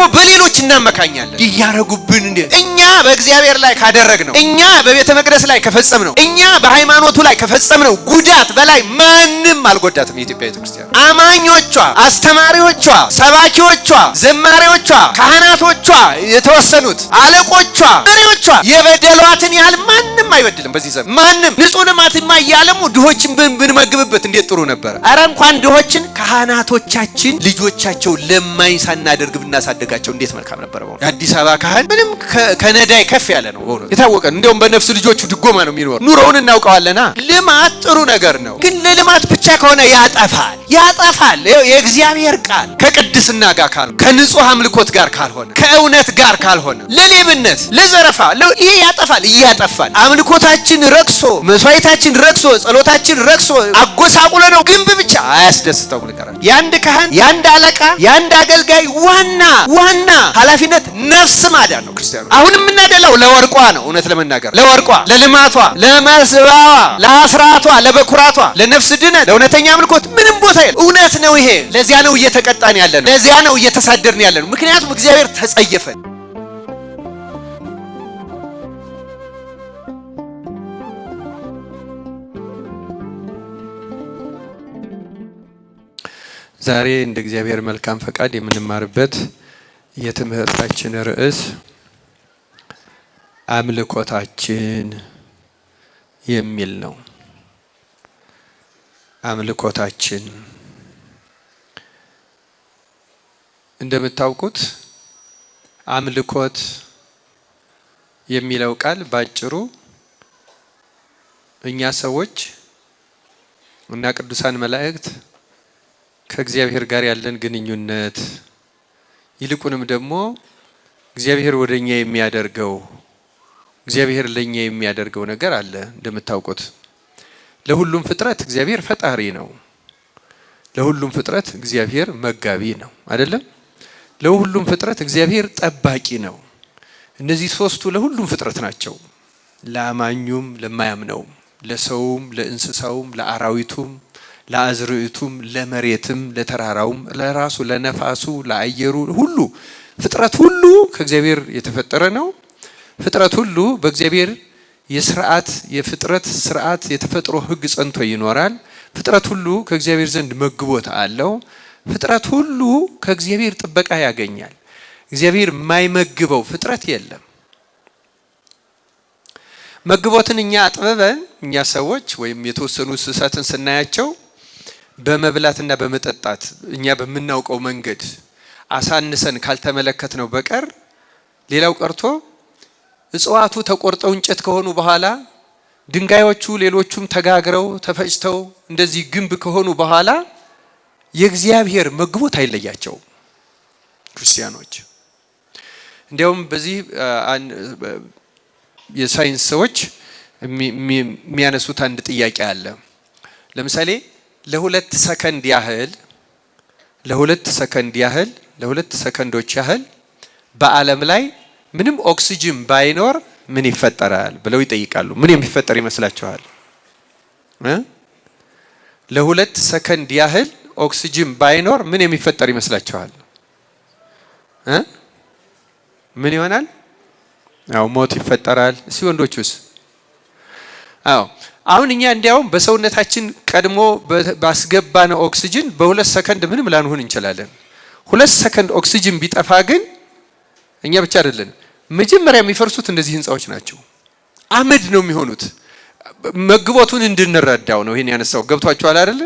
ደግሞ በሌሎች እናመካኛለን። ይያረጉብን እንዴ? እኛ በእግዚአብሔር ላይ ካደረግነው፣ እኛ በቤተ መቅደስ ላይ ከፈጸምነው፣ እኛ በሃይማኖቱ ላይ ከፈጸምነው ጉዳት በላይ ማንም አልጎዳትም። የኢትዮጵያ ቤተክርስቲያን አማኞቿ፣ አስተማሪዎቿ፣ ሰባኪዎቿ፣ ዘማሪዎቿ፣ ካህናቶቿ፣ የተወሰኑት አለቆቿ፣ መሪዎቿ የበደሏትን ያህል ማንም አይበድልም። በዚህ ዘመን ማንም ንጹህ ልማትማ እያለሙ ድሆችን ብንመግብበት እንዴት ጥሩ ነበር። አረ እንኳን ድሆችን ካህናቶቻችን ልጆቻቸው ለማኝ ሳናደርግ ብናሳደጋቸው እንዴት መልካም ነበር። የአዲስ አበባ ካህን ምንም ከነዳይ ከፍ ያለ ነው። የታወቀ እንደውም በነፍስ ልጆቹ ድጎማ ነው የሚኖር። ኑሮውን እናውቀዋለና ልማት ጥሩ ነገር ነው፣ ግን ለልማት ብቻ ከሆነ ያጠፋል። የእግዚአብሔር ቃል ከቅድስና ጋር ካልሆነ፣ ከንጹህ አምልኮት ጋር ካልሆነ፣ ከእውነት ጋር ካልሆነ፣ ለሌብነት፣ ለዘረፋ ይሄ ያጠፋል፣ እያጠፋል። አምልኮታችን ረክሶ፣ መስዋዕታችን ረክሶ፣ ጸሎታችን ረክሶ አጎሳቁለ ነው ግንብ ብቻ አያስደስተው ልቀራ። ያንድ ካህን፣ ያንድ አለቃ፣ ያንድ አገልጋይ ዋና ኃላፊነት ነፍስ ማዳን ነው። ክርስቲያኑ አሁን የምናደላው ለወርቋ ነው። እውነት ለመናገር ለወርቋ፣ ለልማቷ፣ ለመስባዋ፣ ለአስራቷ፣ ለበኩራቷ፣ ለነፍስ ድነት፣ ለእውነተኛ አምልኮት ምንም ቦታ የለም። እውነት ነው ይሄ። ለዚያ ነው እየተቀጣን ያለነው፣ ለዚያ ነው እየተሳደርን ያለነው። ምክንያቱም እግዚአብሔር ተጸየፈን። ዛሬ እንደ እግዚአብሔር መልካም ፈቃድ የምንማርበት የትምህርታችን ርዕስ አምልኮታችን የሚል ነው። አምልኮታችን እንደምታውቁት አምልኮት የሚለው ቃል ባጭሩ እኛ ሰዎች እና ቅዱሳን መላእክት ከእግዚአብሔር ጋር ያለን ግንኙነት ይልቁንም ደግሞ እግዚአብሔር ወደኛ የሚያደርገው እግዚአብሔር ለኛ የሚያደርገው ነገር አለ። እንደምታውቁት ለሁሉም ፍጥረት እግዚአብሔር ፈጣሪ ነው። ለሁሉም ፍጥረት እግዚአብሔር መጋቢ ነው አይደለም? ለሁሉም ፍጥረት እግዚአብሔር ጠባቂ ነው። እነዚህ ሶስቱ ለሁሉም ፍጥረት ናቸው። ለአማኙም ለማያምነውም፣ ለሰውም፣ ለእንስሳውም፣ ለአራዊቱም፣ ለአዝርዕቱም፣ ለመሬትም፣ ለተራራውም፣ ለራሱ ለነፋሱ፣ ለአየሩ ሁሉ ፍጥረት ሁሉ ከእግዚአብሔር የተፈጠረ ነው። ፍጥረት ሁሉ በእግዚአብሔር የፍጥረት ስርዓት የተፈጥሮ ሕግ ጸንቶ ይኖራል። ፍጥረት ሁሉ ከእግዚአብሔር ዘንድ መግቦት አለው። ፍጥረት ሁሉ ከእግዚአብሔር ጥበቃ ያገኛል። እግዚአብሔር የማይመግበው ፍጥረት የለም። መግቦትን እኛ አጥበበን እኛ ሰዎች ወይም የተወሰኑ እንስሳትን ስናያቸው በመብላትና በመጠጣት እኛ በምናውቀው መንገድ አሳንሰን ካልተመለከት ነው በቀር ሌላው ቀርቶ እጽዋቱ ተቆርጠው እንጨት ከሆኑ በኋላ ድንጋዮቹ ሌሎቹም ተጋግረው ተፈጭተው እንደዚህ ግንብ ከሆኑ በኋላ የእግዚአብሔር መግቦት አይለያቸው። ክርስቲያኖች እንዲያውም በዚህ የሳይንስ ሰዎች የሚያነሱት አንድ ጥያቄ አለ። ለምሳሌ ለሁለት ሰከንዶች ያህል በዓለም ላይ ምንም ኦክሲጅን ባይኖር ምን ይፈጠራል ብለው ይጠይቃሉ። ምን የሚፈጠር ይመስላችኋል? ለሁለት ሰከንድ ያህል ኦክሲጅን ባይኖር ምን የሚፈጠር ይመስላችኋል? ምን ይሆናል? አው ሞት ይፈጠራል። እሺ ወንዶቹስ? አው አሁን እኛ እንዲያውም በሰውነታችን ቀድሞ ባስገባነው ኦክሲጅን በሁለት ሰከንድ ምንም ላንሆን እንችላለን። ሁለት ሰከንድ ኦክሲጅን ቢጠፋ ግን እኛ ብቻ አይደለን መጀመሪያ የሚፈርሱት እነዚህ ህንጻዎች ናቸው። አመድ ነው የሚሆኑት። መግቦቱን እንድንረዳው ነው ይሄን ያነሳው። ገብቷችኋል አይደል?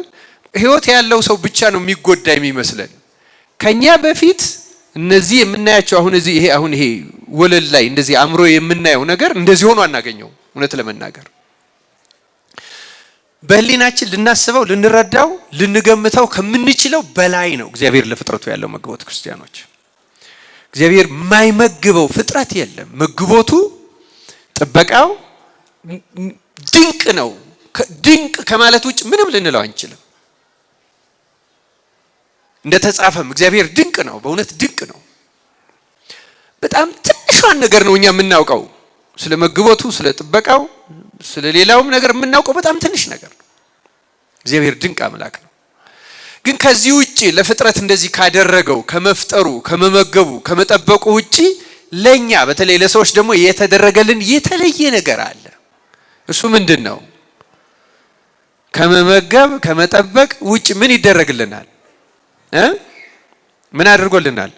ህይወት ያለው ሰው ብቻ ነው የሚጎዳ የሚመስለን። ከኛ በፊት እነዚህ የምናያቸው አሁን ይሄ ወለል ላይ እንደዚህ አምሮ የምናየው ነገር እንደዚህ ሆኖ አናገኘው። እውነት ለመናገር በህሊናችን ልናስበው፣ ልንረዳው፣ ልንገምተው ከምንችለው በላይ ነው እግዚአብሔር ለፍጥረቱ ያለው መግቦት። ክርስቲያኖች እግዚአብሔር የማይመግበው ፍጥረት የለም። መግቦቱ፣ ጥበቃው ድንቅ ነው። ድንቅ ከማለት ውጭ ምንም ልንለው አንችልም። እንደተጻፈም እግዚአብሔር ድንቅ ነው። በእውነት ድንቅ ነው። በጣም ትንሿን ነገር ነው እኛ የምናውቀው ስለ መግቦቱ፣ ስለ ጥበቃው፣ ስለ ሌላውም ነገር የምናውቀው በጣም ትንሽ ነገር ነው። እግዚአብሔር ድንቅ አምላክ ነው። ግን ከዚህ ውጪ ለፍጥረት እንደዚህ ካደረገው ከመፍጠሩ ከመመገቡ ከመጠበቁ ውጪ ለኛ በተለይ ለሰዎች ደግሞ የተደረገልን የተለየ ነገር አለ። እሱ ምንድነው? ከመመገብ ከመጠበቅ ውጪ ምን ይደረግልናል? ምን አድርጎልናል?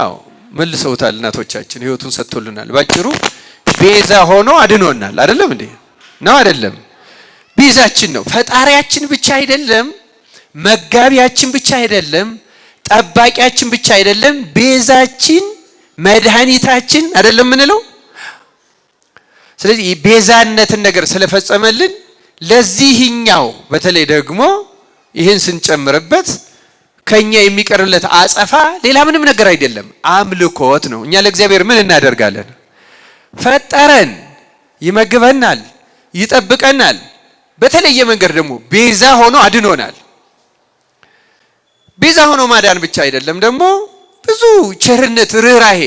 አዎ መልሰውታል እናቶቻችን፣ ህይወቱን ሰጥቶልናል። ባጭሩ ቤዛ ሆኖ አድኖናል። አይደለም እንዴ? ነው አይደለም? ቤዛችን ነው። ፈጣሪያችን ብቻ አይደለም፣ መጋቢያችን ብቻ አይደለም፣ ጠባቂያችን ብቻ አይደለም፣ ቤዛችን መድኃኒታችን አይደለም ምንለው። ስለዚህ ቤዛነትን ነገር ስለፈጸመልን ለዚህኛው በተለይ ደግሞ ይህን ስንጨምርበት ከኛ የሚቀርለት አጸፋ ሌላ ምንም ነገር አይደለም፣ አምልኮት ነው። እኛ ለእግዚአብሔር ምን እናደርጋለን? ፈጠረን፣ ይመግበናል፣ ይጠብቀናል። በተለየ መንገድ ደግሞ ቤዛ ሆኖ አድኖናል። ቤዛ ሆኖ ማዳን ብቻ አይደለም፣ ደግሞ ብዙ ቸርነት፣ ርህራሄ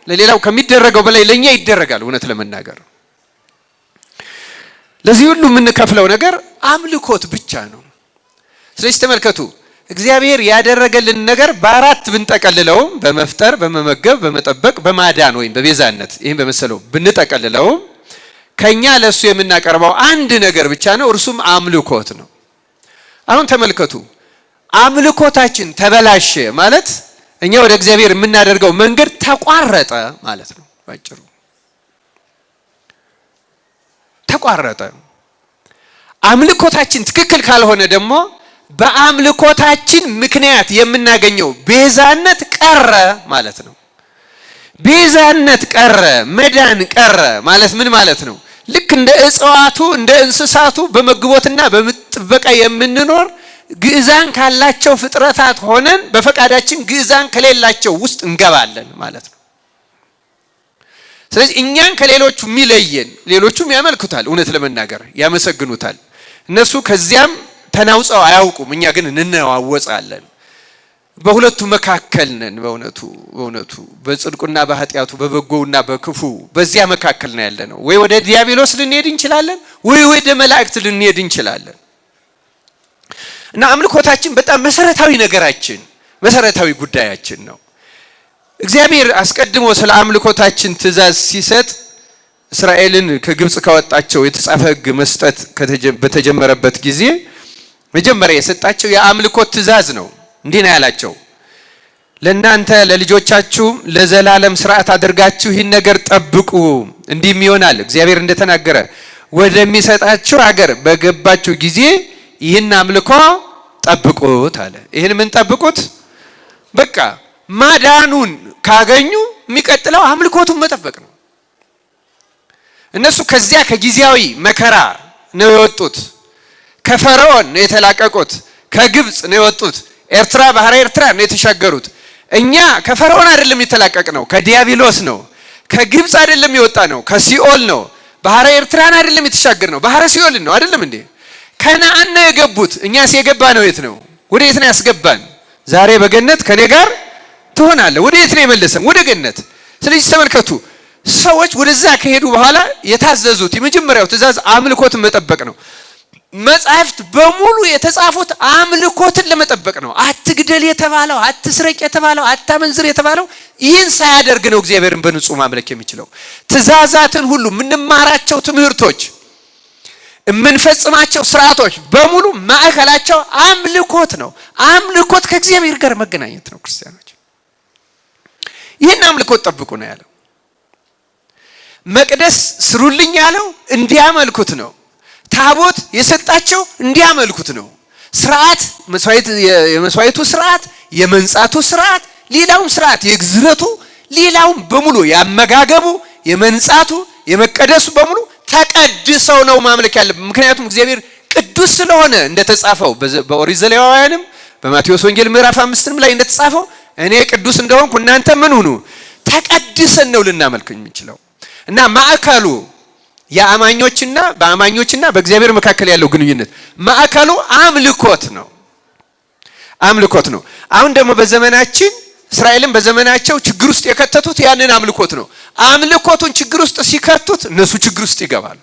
ለሌላው ከሚደረገው በላይ ለኛ ይደረጋል። እውነት ለመናገር ለዚህ ሁሉ የምንከፍለው ነገር አምልኮት ብቻ ነው። ስለዚህ ተመልከቱ፣ እግዚአብሔር ያደረገልን ነገር በአራት ብንጠቀልለውም በመፍጠር፣ በመመገብ፣ በመጠበቅ፣ በማዳን ወይም በቤዛነት ይህን በመሰለው ብንጠቀልለውም ከኛ ለሱ የምናቀርበው አንድ ነገር ብቻ ነው፣ እርሱም አምልኮት ነው። አሁን ተመልከቱ፣ አምልኮታችን ተበላሸ ማለት እኛ ወደ እግዚአብሔር የምናደርገው መንገድ ተቋረጠ ማለት ነው። ባጭሩ ተቋረጠ። አምልኮታችን ትክክል ካልሆነ ደግሞ በአምልኮታችን ምክንያት የምናገኘው ቤዛነት ቀረ ማለት ነው። ቤዛነት ቀረ፣ መዳን ቀረ ማለት ምን ማለት ነው? ልክ እንደ እጽዋቱ እንደ እንስሳቱ በመግቦትና በጥበቃ የምንኖር ግዕዛን ካላቸው ፍጥረታት ሆነን በፈቃዳችን ግዕዛን ከሌላቸው ውስጥ እንገባለን ማለት ነው። ስለዚህ እኛን ከሌሎቹ የሚለየን፣ ሌሎቹም ያመልኩታል፣ እውነት ለመናገር ያመሰግኑታል። እነሱ ከዚያም ተናውጸው አያውቁም፣ እኛ ግን እንነዋወጻለን። በሁለቱ መካከል ነን። በእውነቱ በጽድቁና በኃጢአቱ በበጎውና በክፉ በዚያ መካከል ነው ያለነው። ወይ ወደ ዲያብሎስ ልንሄድ እንችላለን፣ ወይ ወደ መላእክት ልንሄድ እንችላለን። እና አምልኮታችን በጣም መሰረታዊ ነገራችን፣ መሰረታዊ ጉዳያችን ነው። እግዚአብሔር አስቀድሞ ስለ አምልኮታችን ትእዛዝ ሲሰጥ እስራኤልን ከግብጽ ካወጣቸው የተጻፈ ሕግ መስጠት በተጀመረበት ጊዜ መጀመሪያ የሰጣቸው የአምልኮት ትእዛዝ ነው። እንዲህ ነው ያላቸው፣ ለእናንተ ለልጆቻችሁ ለዘላለም ሥርዓት አድርጋችሁ ይህን ነገር ጠብቁ፣ እንዲህም ይሆናል እግዚአብሔር እንደተናገረ ወደሚሰጣችሁ ሀገር በገባችሁ ጊዜ ይህን አምልኮ ጠብቁት አለ። ይህን ምን ጠብቁት? በቃ ማዳኑን ካገኙ የሚቀጥለው አምልኮቱን መጠበቅ ነው። እነሱ ከዚያ ከጊዜያዊ መከራ ነው የወጡት። ከፈርዖን ነው የተላቀቁት። ከግብጽ ነው የወጡት። ኤርትራ ባህረ ኤርትራ ነው የተሻገሩት። እኛ ከፈርዖን አይደለም የተላቀቅ ነው፣ ከዲያብሎስ ነው። ከግብጽ አይደለም የወጣ ነው፣ ከሲኦል ነው። ባህረ ኤርትራን አይደለም የተሻገር ነው፣ ባህረ ሲኦል ነው። አይደለም እንዴ? ከነአን ነው የገቡት። እኛስ የገባ ነው የት ነው? ወደ የት ነው ያስገባን? ዛሬ በገነት ከኔ ጋር ትሆናለህ። ወደ የት ነው የመለሰን? ወደ ገነት። ስለዚህ ተመልከቱ፣ ሰዎች ወደዛ ከሄዱ በኋላ የታዘዙት የመጀመሪያው ትእዛዝ አምልኮትን መጠበቅ ነው። መጻሕፍት በሙሉ የተጻፉት አምልኮትን ለመጠበቅ ነው። አትግደል የተባለው፣ አትስረቅ የተባለው፣ አታመንዝር የተባለው ይህን ሳያደርግ ነው እግዚአብሔርን በንጹህ ማምለክ የሚችለው። ትእዛዛትን ሁሉ የምንማራቸው ትምህርቶች፣ የምንፈጽማቸው ስርዓቶች በሙሉ ማዕከላቸው አምልኮት ነው። አምልኮት ከእግዚአብሔር ጋር መገናኘት ነው። ክርስቲያኖች ይህን አምልኮት ጠብቁ ነው ያለው። መቅደስ ስሩልኝ ያለው እንዲያመልኩት ነው። ታቦት የሰጣቸው እንዲያመልኩት ነው። ስርዓት የመስዋዕቱ ስርዓት፣ የመንጻቱ ስርዓት፣ ሌላውም ስርዓት የግዝረቱ፣ ሌላውም በሙሉ ያመጋገቡ፣ የመንጻቱ፣ የመቀደሱ በሙሉ ተቀድሰው ነው ማምለክ ያለብን። ምክንያቱም እግዚአብሔር ቅዱስ ስለሆነ እንደተጻፈው በኦሪት ዘሌዋውያንም በማቴዎስ ወንጌል ምዕራፍ 5 ላይ እንደተጻፈው እኔ ቅዱስ እንደሆንኩ እናንተ ምን ሁኑ? ተቀድሰን ነው ልናመልክ የምንችለው። እና ማዕከሉ የአማኞችና በአማኞችና በእግዚአብሔር መካከል ያለው ግንኙነት ማዕከሉ አምልኮት ነው። አምልኮት ነው። አሁን ደግሞ በዘመናችን እስራኤልን በዘመናቸው ችግር ውስጥ የከተቱት ያንን አምልኮት ነው። አምልኮቱን ችግር ውስጥ ሲከቱት እነሱ ችግር ውስጥ ይገባሉ።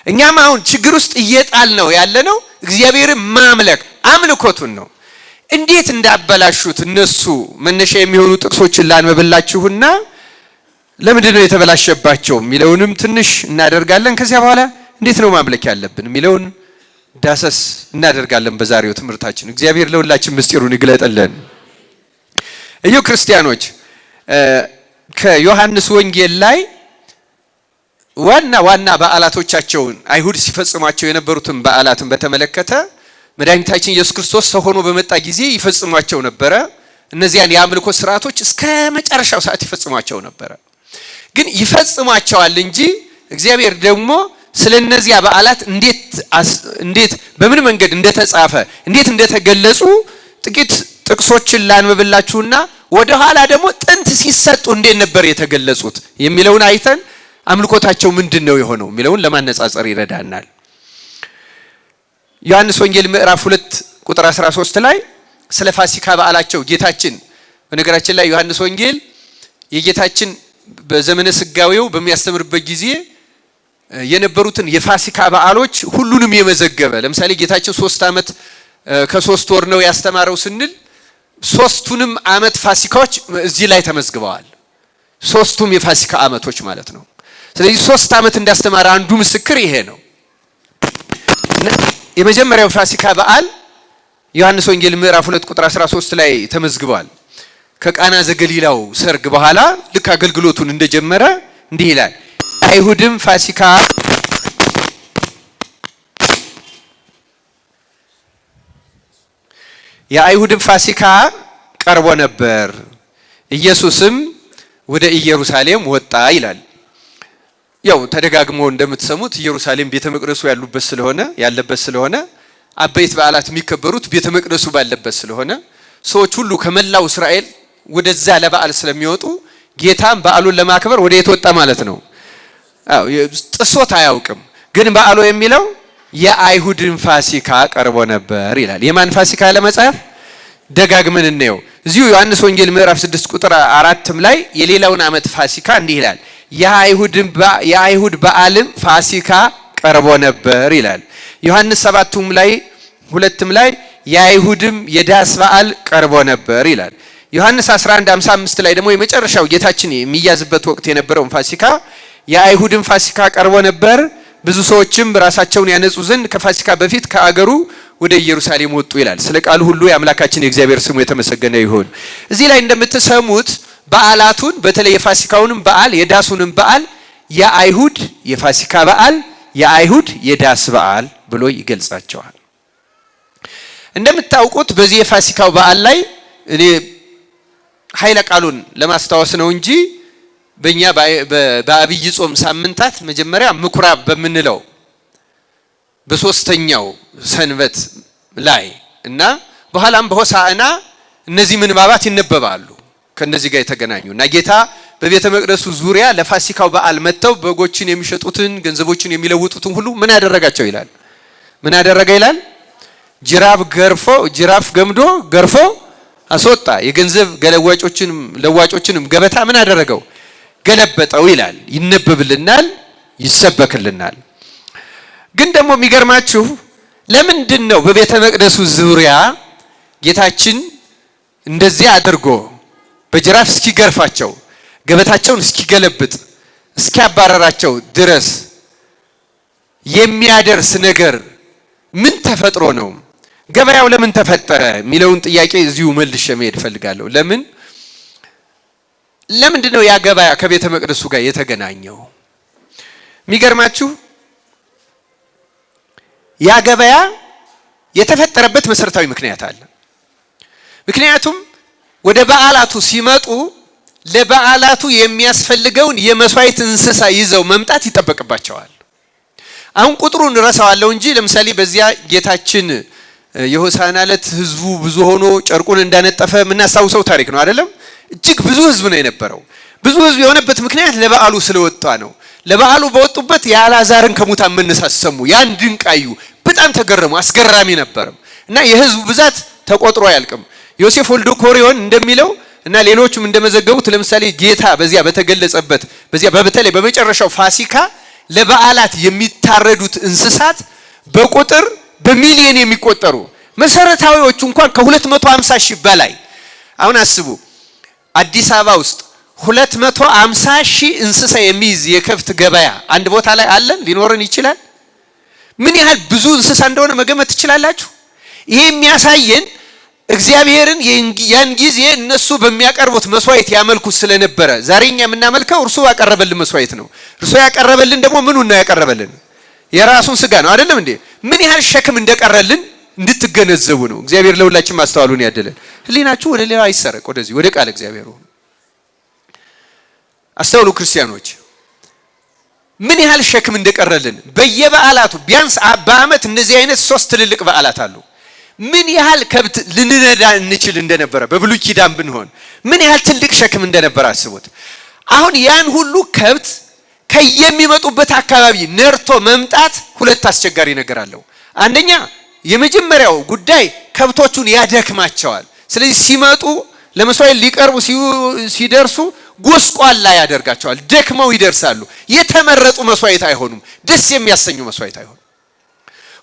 እኛም አሁን ችግር ውስጥ እየጣል ነው ያለነው እግዚአብሔርን ማምለክ አምልኮቱን ነው። እንዴት እንዳበላሹት እነሱ መነሻ የሚሆኑ ጥቅሶችን ላንብብላችሁና ለምንድን ነው የተበላሸባቸው የሚለውንም ትንሽ እናደርጋለን። ከዚያ በኋላ እንዴት ነው ማምለክ ያለብን የሚለውን ዳሰስ እናደርጋለን በዛሬው ትምህርታችን። እግዚአብሔር ለሁላችን ምስጢሩን ይግለጥልን። እዩ ክርስቲያኖች፣ ከዮሐንስ ወንጌል ላይ ዋና በዓላቶቻቸውን አይሁድ ሲፈጽሟቸው የነበሩትን በዓላትን በተመለከተ መድኃኒታችን ኢየሱስ ክርስቶስ ሰው ሆኖ በመጣ ጊዜ ይፈጽሟቸው ነበረ። እነዚያን የአምልኮ ስርዓቶች እስከ መጨረሻው ሰዓት ይፈጽሟቸው ነበረ። ግን ይፈጽሟቸዋል እንጂ እግዚአብሔር ደግሞ ስለነዚያ በዓላት እንዴት በምን መንገድ እንደተጻፈ እንዴት እንደተገለጹ ጥቂት ጥቅሶችን ላንብብላችሁና ወደ ኋላ ደግሞ ጥንት ሲሰጡ እንዴት ነበር የተገለጹት የሚለውን አይተን አምልኮታቸው ምንድነው የሆነው የሚለውን ለማነጻጸር ይረዳናል። ዮሐንስ ወንጌል ምዕራፍ 2 ቁጥር 13 ላይ ስለ ፋሲካ በዓላቸው ጌታችን፣ በነገራችን ላይ ዮሐንስ ወንጌል የጌታችን በዘመነ ስጋዌው በሚያስተምርበት ጊዜ የነበሩትን የፋሲካ በዓሎች ሁሉንም የመዘገበ፣ ለምሳሌ ጌታችን 3 ዓመት ከ3 ወር ነው ያስተማረው ስንል 3ቱንም ዓመት ፋሲካዎች እዚህ ላይ ተመዝግበዋል። 3ቱም የፋሲካ ዓመቶች ማለት ነው። ስለዚህ 3 ዓመት እንዳስተማረ አንዱ ምስክር ይሄ ነው። የመጀመሪያው ፋሲካ በዓል ዮሐንስ ወንጌል ምዕራፍ 2 ቁጥር 13 ላይ ተመዝግቧል። ከቃና ዘገሊላው ሰርግ በኋላ ልክ አገልግሎቱን እንደጀመረ እንዲህ ይላል፣ አይሁድም ፋሲካ ቀርቦ ነበር፣ ኢየሱስም ወደ ኢየሩሳሌም ወጣ ይላል። ያው ተደጋግሞ እንደምትሰሙት ኢየሩሳሌም ቤተ መቅደሱ ያለበት ስለሆነ አበይት በዓላት የሚከበሩት ቤተ መቅደሱ ባለበት ስለሆነ ሰዎች ሁሉ ከመላው እስራኤል ወደዛ ለበዓል ስለሚወጡ ጌታም በዓሉን ለማክበር ወደ የት ወጣ ማለት ነው። ጥሶት አያውቅም። ግን በዓሉ የሚለው የአይሁድን ፋሲካ ቀርቦ ነበር ይላል። የማን ፋሲካ ለመጻፍ ደጋግመን እንየው። እዚሁ ዮሐንስ ወንጌል ምዕራፍ 6 ቁጥር 4 ላይ የሌላውን ዓመት ፋሲካ እንዲህ ይላል፣ የአይሁድ በዓልም ፋሲካ ቀርቦ ነበር ይላል። ዮሐንስ 7 ላይ 2 ላይ የአይሁድም የዳስ በዓል ቀርቦ ነበር ይላል። ዮሐንስ 11:55 ላይ ደግሞ የመጨረሻው ጌታችን የሚያዝበት ወቅት የነበረውን ፋሲካ የአይሁድም ፋሲካ ቀርቦ ነበር፣ ብዙ ሰዎችም ራሳቸውን ያነጹ ዘንድ ከፋሲካ በፊት ከአገሩ ወደ ኢየሩሳሌም ወጡ ይላል። ስለ ቃሉ ሁሉ የአምላካችን የእግዚአብሔር ስሙ የተመሰገነ ይሁን። እዚህ ላይ እንደምትሰሙት በዓላቱን በተለይ የፋሲካውንም በዓል የዳሱንም በዓል የአይሁድ የፋሲካ በዓል የአይሁድ የዳስ በዓል ብሎ ይገልጻቸዋል። እንደምታውቁት በዚህ የፋሲካው በዓል ላይ እኔ ኃይለ ቃሉን ለማስታወስ ነው እንጂ በእኛ በአብይ ጾም ሳምንታት መጀመሪያ ምኩራብ በምንለው በሶስተኛው ሰንበት ላይ እና በኋላም በሆሳዕና እነዚህ ምንባባት ይነበባሉ ከነዚህ ጋር የተገናኙ እና ጌታ በቤተ መቅደሱ ዙሪያ ለፋሲካው በዓል መጥተው በጎችን የሚሸጡትን ገንዘቦችን የሚለውጡትን ሁሉ ምን አደረጋቸው ይላል። ምን አደረገ ይላል? ጅራፍ ገምዶ ገርፎ አስወጣ። የገንዘብ ለዋጮችንም ገበታ ምን አደረገው? ገለበጠው ይላል። ይነበብልናል፣ ይሰበክልናል። ግን ደግሞ የሚገርማችሁ ለምንድን ነው በቤተ መቅደሱ ዙሪያ ጌታችን እንደዚህ አድርጎ በጅራፍ እስኪገርፋቸው ገበታቸውን እስኪገለብጥ እስኪያባረራቸው ድረስ የሚያደርስ ነገር ምን ተፈጥሮ ነው? ገበያው ለምን ተፈጠረ የሚለውን ጥያቄ እዚሁ መልሼ መሄድ ፈልጋለሁ። ለምንድን ነው ያ ገበያ ከቤተ መቅደሱ ጋር የተገናኘው? የሚገርማችሁ ያ ገበያ የተፈጠረበት መሰረታዊ ምክንያት አለ። ምክንያቱም ወደ በዓላቱ ሲመጡ ለበዓላቱ የሚያስፈልገውን የመስዋዕት እንስሳ ይዘው መምጣት ይጠበቅባቸዋል። አሁን ቁጥሩን ረሳዋለሁ እንጂ ለምሳሌ በዚያ ጌታችን የሆሳዕና ዕለት ህዝቡ ብዙ ሆኖ ጨርቁን እንዳነጠፈ የምናስታውሰው ታሪክ ነው አይደለም? እጅግ ብዙ ህዝብ ነው የነበረው። ብዙ ህዝብ የሆነበት ምክንያት ለበዓሉ ስለወጣ ነው። ለበዓሉ በወጡበት የአልዓዛርን ከሙታን መነሳት ሰሙ። ያን ድንቅ አዩ። በጣም ተገረሙ። አስገራሚ ነበርም እና የህዝቡ ብዛት ተቆጥሮ አያልቅም። ዮሴፍ ወልደ ኮሪዮን እንደሚለው እና ሌሎችም እንደመዘገቡት ለምሳሌ ጌታ በዚያ በተገለጸበት በዚያ በተለይ በመጨረሻው ፋሲካ ለበዓላት የሚታረዱት እንስሳት በቁጥር በሚሊዮን የሚቆጠሩ መሰረታዊዎቹ እንኳን ከ250 ሺህ በላይ። አሁን አስቡ አዲስ አበባ ውስጥ 250 ሺህ እንስሳ የሚይዝ የከብት ገበያ አንድ ቦታ ላይ አለን ሊኖርን ይችላል። ምን ያህል ብዙ እንስሳ እንደሆነ መገመት ትችላላችሁ? ይሄ የሚያሳየን እግዚአብሔርን ያን ጊዜ እነሱ በሚያቀርቡት መስዋዕት ያመልኩ ስለነበረ ዛሬኛ የምናመልከው እርሱ ያቀረበልን መስዋዕት ነው። እርሱ ያቀረበልን ደግሞ ምኑን ነው ያቀረበልን? የራሱን ስጋ ነው አይደለም እንዴ? ምን ያህል ሸክም እንደቀረልን እንድትገነዘቡ ነው። እግዚአብሔር ለሁላችን ማስተዋሉን ያደለን። ህሊናችሁ ወደ ሌላ አይሰረቅ፣ ወደዚህ ወደ ቃል እግዚአብሔር ሆኖ አስተውሉ ክርስቲያኖች። ምን ያህል ሸክም እንደቀረልን በየበዓላቱ ቢያንስ በአመት እነዚህ አይነት 3 ትልልቅ በዓላት አሉ። ምን ያህል ከብት ልንነዳ እንችል እንደነበረ በብሉይ ኪዳን ብንሆን ምን ያህል ትልቅ ሸክም እንደነበረ አስቡት። አሁን ያን ሁሉ ከብት ከየሚመጡበት አካባቢ ነርቶ መምጣት ሁለት አስቸጋሪ ነገር አለው። አንደኛ የመጀመሪያው ጉዳይ ከብቶቹን ያደክማቸዋል። ስለዚህ ሲመጡ ለመስዋዕት ሊቀርቡ ሲደርሱ ጎስቋላ ያደርጋቸዋል። ደክመው ይደርሳሉ። የተመረጡ መስዋዕት አይሆኑም። ደስ የሚያሰኙ መስዋዕት አይሆኑም።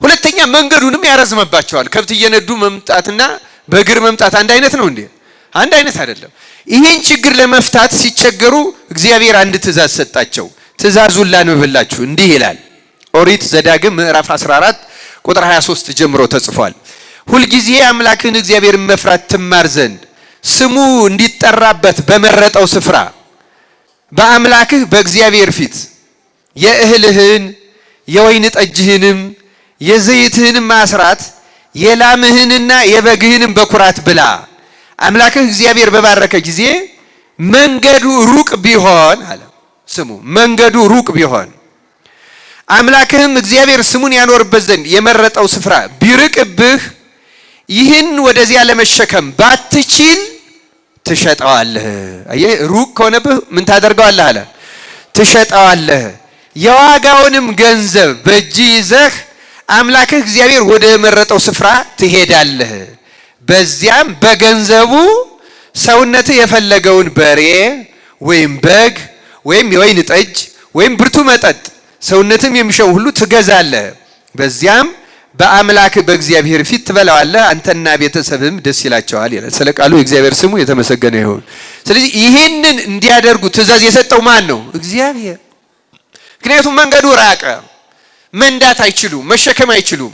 ሁለተኛ መንገዱንም ያረዝመባቸዋል። ከብት እየነዱ መምጣትና በእግር መምጣት አንድ አይነት ነው እንዴ? አንድ አይነት አይደለም። ይሄን ችግር ለመፍታት ሲቸገሩ እግዚአብሔር አንድ ትእዛዝ ሰጣቸው። ትእዛዙን ላንብብላችሁ። እንዲህ ይላል። ኦሪት ዘዳግም ምዕራፍ 14 ቁጥር 23 ጀምሮ ተጽፏል። ሁልጊዜ አምላክን እግዚአብሔርን መፍራት ትማር ዘንድ ስሙ እንዲጠራበት በመረጠው ስፍራ በአምላክህ በእግዚአብሔር ፊት የእህልህን የወይን ጠጅህንም የዘይትህንም ማስራት የላምህንና የበግህንም በኩራት ብላ። አምላክህ እግዚአብሔር በባረከ ጊዜ መንገዱ ሩቅ ቢሆን አለ። ስሙ መንገዱ ሩቅ ቢሆን አምላክህም እግዚአብሔር ስሙን ያኖርበት ዘንድ የመረጠው ስፍራ ቢርቅብህ ይህን ወደዚያ ለመሸከም ባትችል ትሸጠዋለህ። አየህ ሩቅ ከሆነብህ ምን ታደርገዋለህ አለ? ትሸጠዋለህ። የዋጋውንም ገንዘብ በእጅ ይዘህ አምላክህ እግዚአብሔር ወደ መረጠው ስፍራ ትሄዳለህ። በዚያም በገንዘቡ ሰውነትህ የፈለገውን በሬ ወይም በግ ወይም የወይን ጠጅ ወይም ብርቱ መጠጥ ሰውነትም የሚሻው ሁሉ ትገዛለህ። በዚያም በአምላክህ በእግዚአብሔር ፊት ትበላዋለህ፣ አንተና ቤተሰብህም ደስ ይላቸዋል ይላል። ስለ ቃሉ የእግዚአብሔር ስሙ የተመሰገነ ይሁን። ስለዚህ ይህንን እንዲያደርጉ ትእዛዝ የሰጠው ማን ነው? እግዚአብሔር። ምክንያቱም መንገዱ ራቀ። መንዳት አይችሉም፣ መሸከም አይችሉም።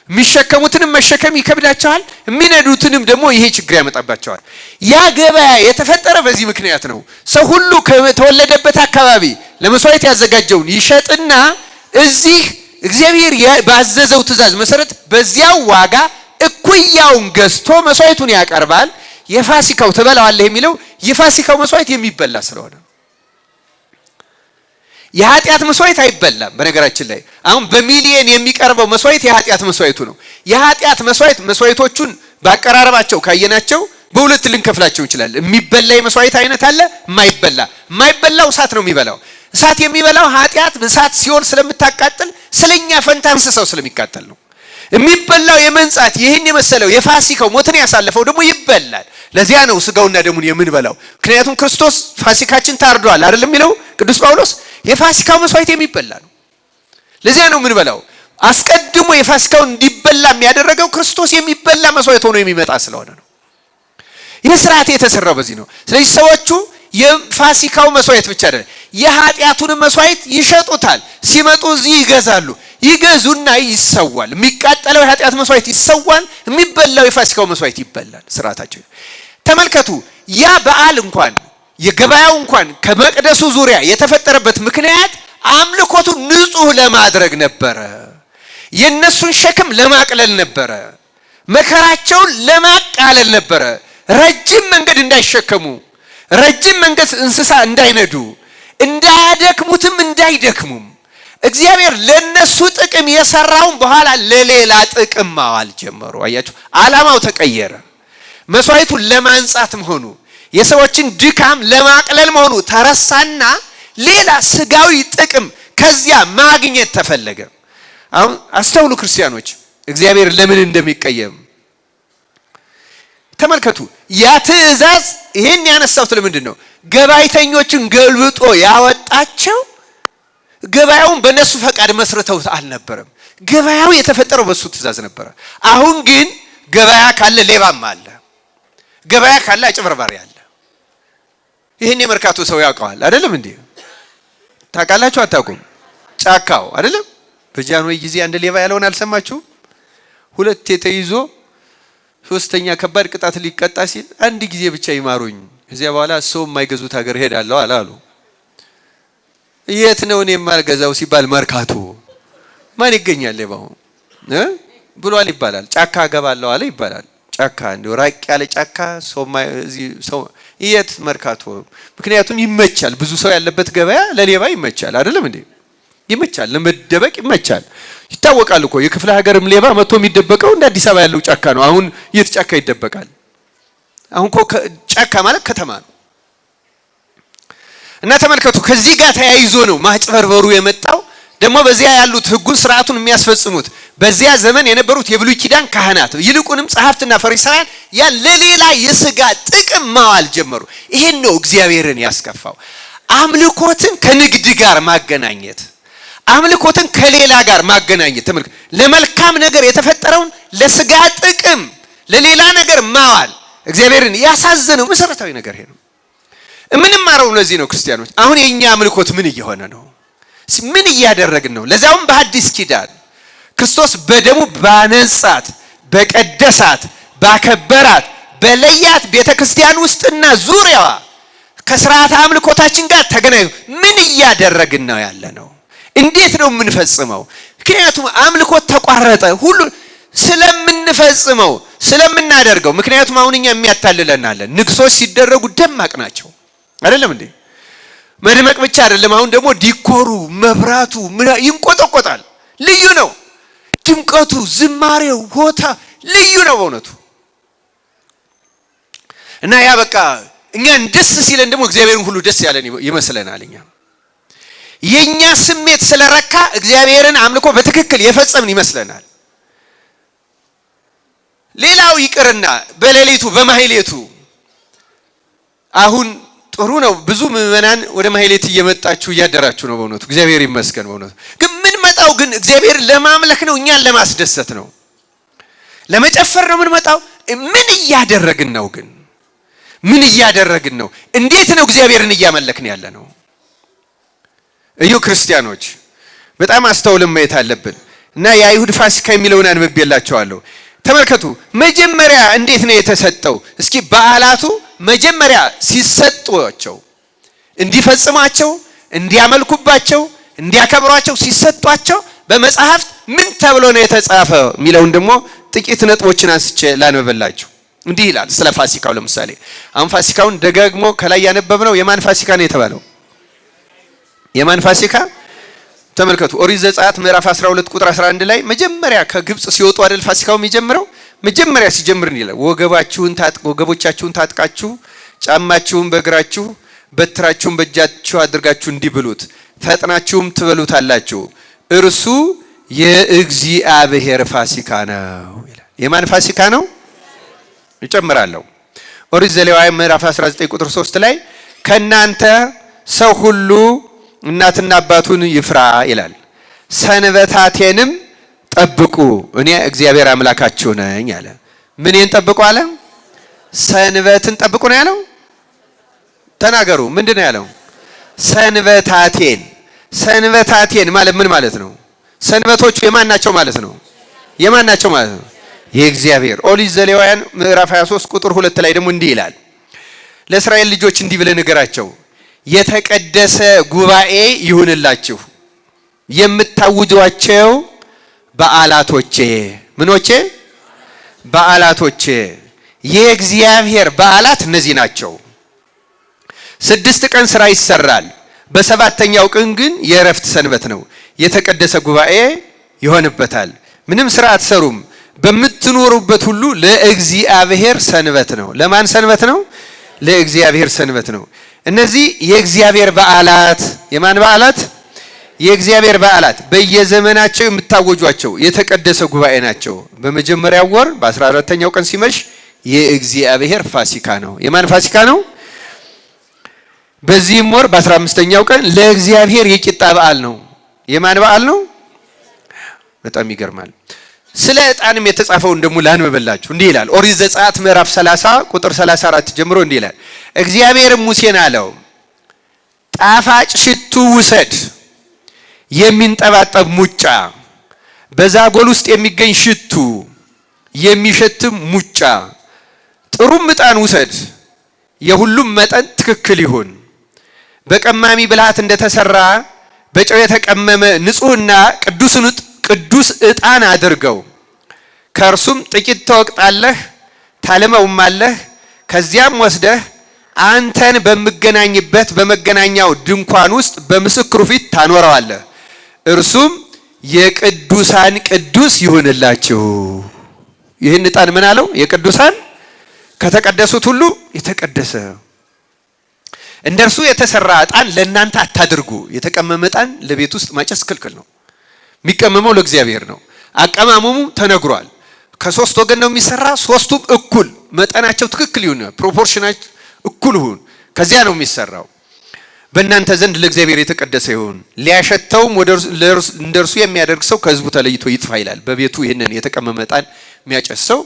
የሚሸከሙትንም መሸከም ይከብዳቸዋል፣ የሚነዱትንም ደግሞ ይሄ ችግር ያመጣባቸዋል። ያ ገበያ የተፈጠረ በዚህ ምክንያት ነው። ሰው ሁሉ ከተወለደበት አካባቢ ለመስዋዕት ያዘጋጀውን ይሸጥና እዚህ እግዚአብሔር ባዘዘው ትእዛዝ መሰረት በዚያው ዋጋ እኩያውን ገዝቶ መስዋዕቱን ያቀርባል። የፋሲካው ትበላዋለህ የሚለው የፋሲካው መስዋዕት የሚበላ ስለሆነ የኃጢአት መስዋዕት አይበላም። በነገራችን ላይ አሁን በሚሊየን የሚቀርበው መስዋዕት የኃጢአት መስዋዕቱ ነው። የኃጢአት መስዋዕቶቹን ባቀራረባቸው ካየናቸው በሁለት ልንከፍላቸው እንችላለን። የሚበላ የመስዋዕት አይነት አለ፣ የማይበላው እሳት ነው የሚበላው። እሳት የሚበላው ኃጢአት እሳት ሲሆን ስለምታቃጥል ስለኛ ፈንታ እንስሳው ስለሚቃጠል ነው። የሚበላው የመንጻት ይህን የመሰለው የፋሲካው ሞትን ያሳለፈው ደግሞ ይበላል። ለዚያ ነው ስጋውና ደሙን የምንበላው። ምክንያቱም ክርስቶስ ፋሲካችን ታርዷል አይደል የሚለው ቅዱስ ጳውሎስ። የፋሲካው መስዋዕት የሚበላ ነው። ለዚያ ነው የምንበላው። አስቀድሞ የፋሲካውን እንዲበላ የሚያደረገው ክርስቶስ የሚበላ መስዋዕት ሆኖ የሚመጣ ስለሆነ ነው። ይህ ስርዓት የተሰራው በዚህ ነው። ስለዚህ ሰዎቹ የፋሲካው መስዋዕት ብቻ አይደለም የኃጢአቱን መስዋዕት ይሸጡታል። ሲመጡ እዚህ ይገዛሉ። ይገዙና ይሰዋል። የሚቃጠለው የኃጢአት መስዋዕት ይሰዋል፣ የሚበላው የፋሲካው መስዋዕት ይበላል። ስርዓታቸው ተመልከቱ። ያ በዓል እንኳን የገበያው እንኳን ከመቅደሱ ዙሪያ የተፈጠረበት ምክንያት አምልኮቱ ንጹህ ለማድረግ ነበረ። የነሱን ሸክም ለማቅለል ነበረ። መከራቸውን ለማቃለል ነበረ። ረጅም መንገድ እንዳይሸከሙ፣ ረጅም መንገድ እንስሳ እንዳይነዱ፣ እንዳያደክሙትም እንዳይደክሙም እግዚአብሔር ለነሱ ጥቅም የሰራውን በኋላ ለሌላ ጥቅም ማዋል ጀመሩ። አያችሁ፣ ዓላማው ተቀየረ። መስዋዕቱን ለማንጻት መሆኑ የሰዎችን ድካም ለማቅለል መሆኑ ተረሳና ሌላ ስጋዊ ጥቅም ከዚያ ማግኘት ተፈለገ። አሁን አስተውሉ ክርስቲያኖች፣ እግዚአብሔር ለምን እንደሚቀየም ተመልከቱ። ያ ትእዛዝ ይሄን ያነሳሁት ለምንድን ነው? ገባይተኞችን ገልብጦ ያወጣቸው ገበያውን በእነሱ ፈቃድ መስርተውት አልነበረም። ገበያው የተፈጠረው በሱ ትእዛዝ ነበረ። አሁን ግን ገበያ ካለ ሌባም አለ፣ ገበያ ካለ አጭበርባሪ አለ። ይሄን የመርካቶ ሰው ያውቀዋል አይደለም እንዴ? ታውቃላችሁ አታውቁም? ጫካው አይደለም በጃንሆይ ጊዜ አንድ ሌባ ያለውን አልሰማችሁ? ሁለቴ ተይዞ ሶስተኛ ከባድ ቅጣት ሊቀጣ ሲል አንድ ጊዜ ብቻ ይማሩኝ እዚያ በኋላ ሰው የማይገዙት ሀገር ሄዳለሁ አላሉ። የት ነው እኔ የማልገዛው ሲባል መርካቶ። ማን ይገኛል ሌባው ብሏል ይባላል። ጫካ ገባለሁ አለ ይባላል። ጫካ እንደው ራቅ ያለ ጫካ ሰው የት መርካቶ። ምክንያቱም ይመቻል፣ ብዙ ሰው ያለበት ገበያ ለሌባ ይመቻል አይደለም እንዴ? ይመቻል፣ ለመደበቅ ይመቻል። ይታወቃል እኮ የክፍለ ሀገርም ሌባ መጥቶ የሚደበቀው እንደ አዲስ አበባ ያለው ጫካ ነው። አሁን የት ጫካ ይደበቃል? አሁን እኮ ጫካ ማለት ከተማ ነው። እና ተመልከቱ፣ ከዚህ ጋር ተያይዞ ነው ማጭበርበሩ የመጣው። ደግሞ በዚያ ያሉት ህጉን ስርዓቱን የሚያስፈጽሙት በዚያ ዘመን የነበሩት የብሉይ ኪዳን ካህናት ይልቁንም ጸሐፍትና ፈሪሳውያን ያ ለሌላ የስጋ ጥቅም ማዋል ጀመሩ። ይሄን ነው እግዚአብሔርን ያስከፋው። አምልኮትን ከንግድ ጋር ማገናኘት፣ አምልኮትን ከሌላ ጋር ማገናኘት። ተመልከቱ፣ ለመልካም ነገር የተፈጠረውን ለስጋ ጥቅም ለሌላ ነገር ማዋል እግዚአብሔርን ያሳዘነው መሰረታዊ ነገር ይሄ ነው። ምንም ማረው ለዚህ ነው ክርስቲያኖች። አሁን የኛ አምልኮት ምን እየሆነ ነው? ምን እያደረግን ነው? ለዛውም በአዲስ ኪዳን ክርስቶስ በደሙ ባነጻት፣ በቀደሳት፣ ባከበራት፣ በለያት ቤተክርስቲያን ውስጥና ዙሪያዋ ከስርዓተ አምልኮታችን ጋር ተገናኙ። ምን እያደረግን ነው ያለ ነው? እንዴት ነው የምንፈጽመው? ምክንያቱም አምልኮት ተቋረጠ ሁሉ ስለምንፈጽመው ስለምናደርገው። ምክንያቱም አሁን እኛ የሚያታልለናል። ንግሶች ሲደረጉ ደማቅ ናቸው አይደለም እንዴ? መድመቅ ብቻ አይደለም። አሁን ደግሞ ዲኮሩ መብራቱ ይንቆጠቆጣል። ልዩ ነው ድምቀቱ፣ ዝማሬው፣ ሆታ ልዩ ነው በእውነቱ። እና ያ በቃ እኛን ደስ ሲለን ደግሞ እግዚአብሔርን ሁሉ ደስ ያለን ይመስለናል። የኛ ስሜት ስለረካ እግዚአብሔርን አምልኮ በትክክል የፈጸምን ይመስለናል። ሌላው ይቅርና በሌሊቱ በማህሌቱ አሁን ጥሩ ነው። ብዙ ምዕመናን ወደ ማህሌት እየመጣችሁ እያደራችሁ ነው በእውነቱ እግዚአብሔር ይመስገን። በእውነቱ ግን ምን መጣው ግን እግዚአብሔር ለማምለክ ነው፣ እኛን ለማስደሰት ነው፣ ለመጨፈር ነው ምን መጣው። ምን እያደረግን ነው ግን? ምን እያደረግን ነው? እንዴት ነው እግዚአብሔርን እያመለክን ያለ ነው? እዩ ክርስቲያኖች በጣም አስተውለን ማየት አለብን። እና የአይሁድ ፋሲካ የሚለውን አንብቤላችኋለሁ። ተመልከቱ መጀመሪያ እንዴት ነው የተሰጠው? እስኪ በዓላቱ መጀመሪያ ሲሰጧቸው እንዲፈጽሟቸው፣ እንዲያመልኩባቸው፣ እንዲያከብሯቸው ሲሰጧቸው በመጽሐፍት ምን ተብሎ ነው የተጻፈ የሚለውን ደግሞ ጥቂት ነጥቦችን አንስቼ ላንብብላችሁ። እንዲህ ይላል ስለ ፋሲካው። ለምሳሌ አሁን ፋሲካውን ደጋግሞ ከላይ ያነበብነው የማን ፋሲካ ነው የተባለው? የማን ፋሲካ? ተመልከቱ ኦሪት ዘጸአት ምዕራፍ 12 ቁጥር 11 ላይ መጀመሪያ ከግብጽ ሲወጡ አይደል ፋሲካው የሚጀምረው? መጀመሪያ ሲጀምር ይላል ወገቦቻችሁን ታጥቃችሁ ጫማችሁን በእግራችሁ በትራችሁን በእጃችሁ አድርጋችሁ እንዲብሉት ፈጥናችሁም ትበሉታላችሁ፣ እርሱ የእግዚአብሔር ፋሲካ ነው ይላል። የማን ፋሲካ ነው? ይጨምራለሁ። ኦሪት ዘሌዋውያን ምዕራፍ 19 ቁጥር 3 ላይ ከናንተ ሰው ሁሉ እናትና አባቱን ይፍራ ይላል፣ ሰንበታቴንም ጠብቁ እኔ እግዚአብሔር አምላካችሁ ነኝ አለ። ምንን ጠብቁ አለ? ሰንበትን ጠብቁ ነው ያለው። ተናገሩ ምንድን ነው ያለው? ሰንበታቴን። ሰንበታቴን ማለት ምን ማለት ነው? ሰንበቶቹ የማን ናቸው ማለት ነው? የማን ናቸው ማለት ነው? የእግዚአብሔር። ኦሪት ዘሌዋውያን ምዕራፍ 23 ቁጥር 2 ላይ ደግሞ እንዲህ ይላል፣ ለእስራኤል ልጆች እንዲህ ብለህ ንገራቸው የተቀደሰ ጉባኤ ይሁንላችሁ የምታውጇቸው በዓላቶቼ። ምኖቼ? በዓላቶቼ። የእግዚአብሔር በዓላት እነዚህ ናቸው። 6 ቀን ስራ ይሰራል፣ በሰባተኛው ቀን ግን የእረፍት ሰንበት ነው፣ የተቀደሰ ጉባኤ ይሆንበታል። ምንም ስራ አትሰሩም፣ በምትኖሩበት ሁሉ ለእግዚአብሔር ሰንበት ነው። ለማን ሰንበት ነው? ለእግዚአብሔር ሰንበት ነው። እነዚህ የእግዚአብሔር በዓላት። የማን በዓላት? የእግዚአብሔር በዓላት በየዘመናቸው የምታወጇቸው የተቀደሰ ጉባኤ ናቸው። በመጀመሪያው ወር በ14ኛው ቀን ሲመሽ የእግዚአብሔር ፋሲካ ነው። የማን ፋሲካ ነው? በዚህም ወር በ15ኛው ቀን ለእግዚአብሔር የቂጣ በዓል ነው። የማን በዓል ነው? በጣም ይገርማል። ስለ ዕጣንም የተጻፈውን ደግሞ ላንብብላችሁ። እንዲህ ይላል ኦሪት ዘጸአት ምዕራፍ 30 ቁጥር 34 ጀምሮ እንዲህ ይላል። እግዚአብሔርም ሙሴን አለው ጣፋጭ ሽቱ ውሰድ፣ የሚንጠባጠብ ሙጫ፣ በዛጎል ውስጥ የሚገኝ ሽቱ የሚሸትም ሙጫ፣ ጥሩም ዕጣን ውሰድ፣ የሁሉም መጠን ትክክል ይሁን። በቀማሚ ብልሃት እንደተሰራ በጨው የተቀመመ ንጹሕና ቅዱስ ዕጣን አድርገው። ከእርሱም ጥቂት ተወቅጣለህ፣ ታልመውማለህ። ከዚያም ወስደህ አንተን በምገናኝበት በመገናኛው ድንኳን ውስጥ በምስክሩ ፊት ታኖረዋለህ። እርሱም የቅዱሳን ቅዱስ ይሁንላችሁ። ይህን ዕጣን ምን አለው? የቅዱሳን ከተቀደሱት ሁሉ የተቀደሰ። እንደርሱ የተሰራ ዕጣን ለእናንተ አታድርጉ። የተቀመመ ዕጣን ለቤት ውስጥ ማጨስ ክልክል ነው። የሚቀመመው ለእግዚአብሔር ነው። አቀማመሙ ተነግሯል። ከሶስት ወገን ነው የሚሰራ። ሶስቱም እኩል መጠናቸው ትክክል ይሁን፣ ፕሮፖርሽናቸው እኩል ይሁን። ከዚያ ነው የሚሰራው። በእናንተ ዘንድ ለእግዚአብሔር የተቀደሰ ይሁን። ሊያሸተውም እንደርሱ የሚያደርግ ሰው ከሕዝቡ ተለይቶ ይጥፋ ይላል። በቤቱ ይህንን የተቀመመ ዕጣን የሚያጨስ ሰው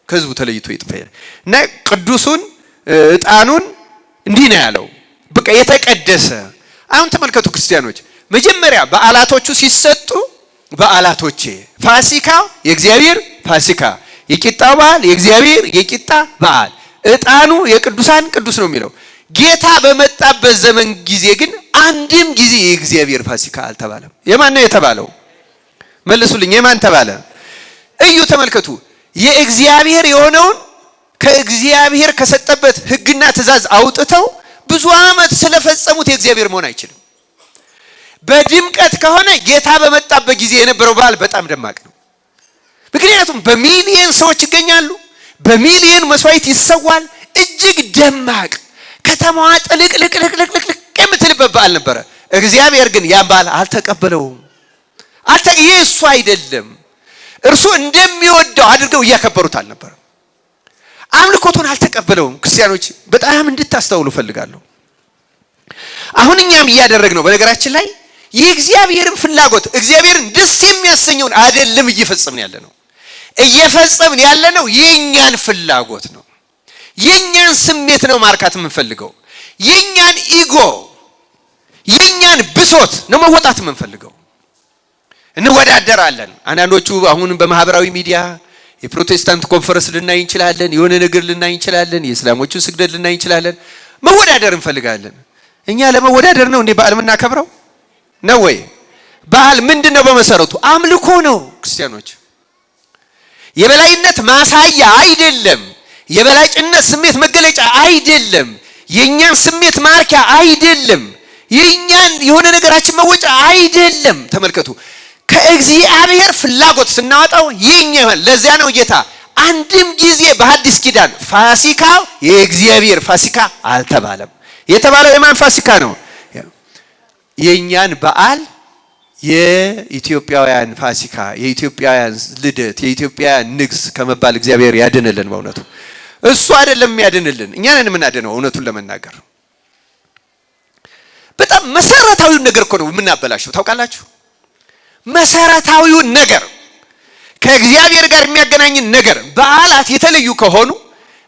ከሕዝቡ ተለይቶ ይጥፋ ይላል እና ቅዱሱን ዕጣኑን እንዲህ ነው ያለው፣ በቃ የተቀደሰ። አሁን ተመልከቱ ክርስቲያኖች፣ መጀመሪያ በዓላቶቹ ሲሰጡ በዓላቶቼ ፋሲካ የእግዚአብሔር ፋሲካ፣ የቂጣው በዓል የእግዚአብሔር የቂጣ በዓል፣ ዕጣኑ የቅዱሳን ቅዱስ ነው የሚለው። ጌታ በመጣበት ዘመን ጊዜ ግን አንድም ጊዜ የእግዚአብሔር ፋሲካ አልተባለም። የማን ነው የተባለው? መልሱልኝ፣ የማን ተባለ? እዩ ተመልከቱ። የእግዚአብሔር የሆነውን ከእግዚአብሔር ከሰጠበት ሕግና ትእዛዝ አውጥተው ብዙ ዓመት ስለፈጸሙት የእግዚአብሔር መሆን አይችልም። በድምቀት ከሆነ ጌታ በመጣበት ጊዜ የነበረው በዓል በጣም ደማቅ ነው። ምክንያቱም በሚሊየን ሰዎች ይገኛሉ፣ በሚሊየን መስዋዕት ይሰዋል። እጅግ ደማቅ ከተማዋ ጥልቅልቅልቅልቅ የምትልበት በዓል ነበረ። እግዚአብሔር ግን ያን በዓል አልተቀበለውም። ይህ እሱ አይደለም፣ እርሱ እንደሚወደው አድርገው እያከበሩት አልነበረም። አምልኮቱን አልተቀበለውም። ክርስቲያኖች በጣም እንድታስተውሉ ፈልጋለሁ። አሁን እኛም እያደረግ ነው። በነገራችን ላይ የእግዚአብሔርን ፍላጎት እግዚአብሔርን ደስ የሚያሰኘውን አይደለም እየፈጸምን ያለ ነው። እየፈጸምን ያለ ነው የኛን ፍላጎት ነው። የኛን ስሜት ነው ማርካት የምንፈልገው። የኛን ኢጎ የኛን ብሶት ነው መወጣት የምንፈልገው። እንወዳደራለን። አንዳንዶቹ አሁን በማህበራዊ ሚዲያ የፕሮቴስታንት ኮንፈረንስ ልናይ እንችላለን፣ የሆነ ነገር ልናይ እንችላለን፣ የእስላሞቹ ስግደት ልናይ እንችላለን። መወዳደር እንፈልጋለን። እኛ ለመወዳደር ነው እንዴ በዓል የምናከብረው ነው ወይ? በዓል ምንድን ነው? በመሰረቱ አምልኮ ነው። ክርስቲያኖች የበላይነት ማሳያ አይደለም። የበላጭነት ስሜት መገለጫ አይደለም። የኛን ስሜት ማርኪያ አይደለም። የኛን የሆነ ነገራችን መወጫ አይደለም። ተመልከቱ፣ ከእግዚአብሔር ፍላጎት ስናወጣው የኛ ይሆናል። ለዚያ ነው ጌታ አንድም ጊዜ በሐዲስ ኪዳን ፋሲካ የእግዚአብሔር ፋሲካ አልተባለም። የተባለው የማን ፋሲካ ነው? የኛን በዓል የኢትዮጵያውያን ፋሲካ፣ የኢትዮጵያውያን ልደት፣ የኢትዮጵያውያን ንግስ ከመባል እግዚአብሔር ያድንልን። በእውነቱ እሱ አይደለም የሚያድንልን፣ እኛ ነን የምናድነው። እውነቱን ለመናገር በጣም መሰረታዊውን ነገር እኮ ነው የምናበላሸው። ታውቃላችሁ? መሰረታዊውን ነገር ከእግዚአብሔር ጋር የሚያገናኝን ነገር በዓላት የተለዩ ከሆኑ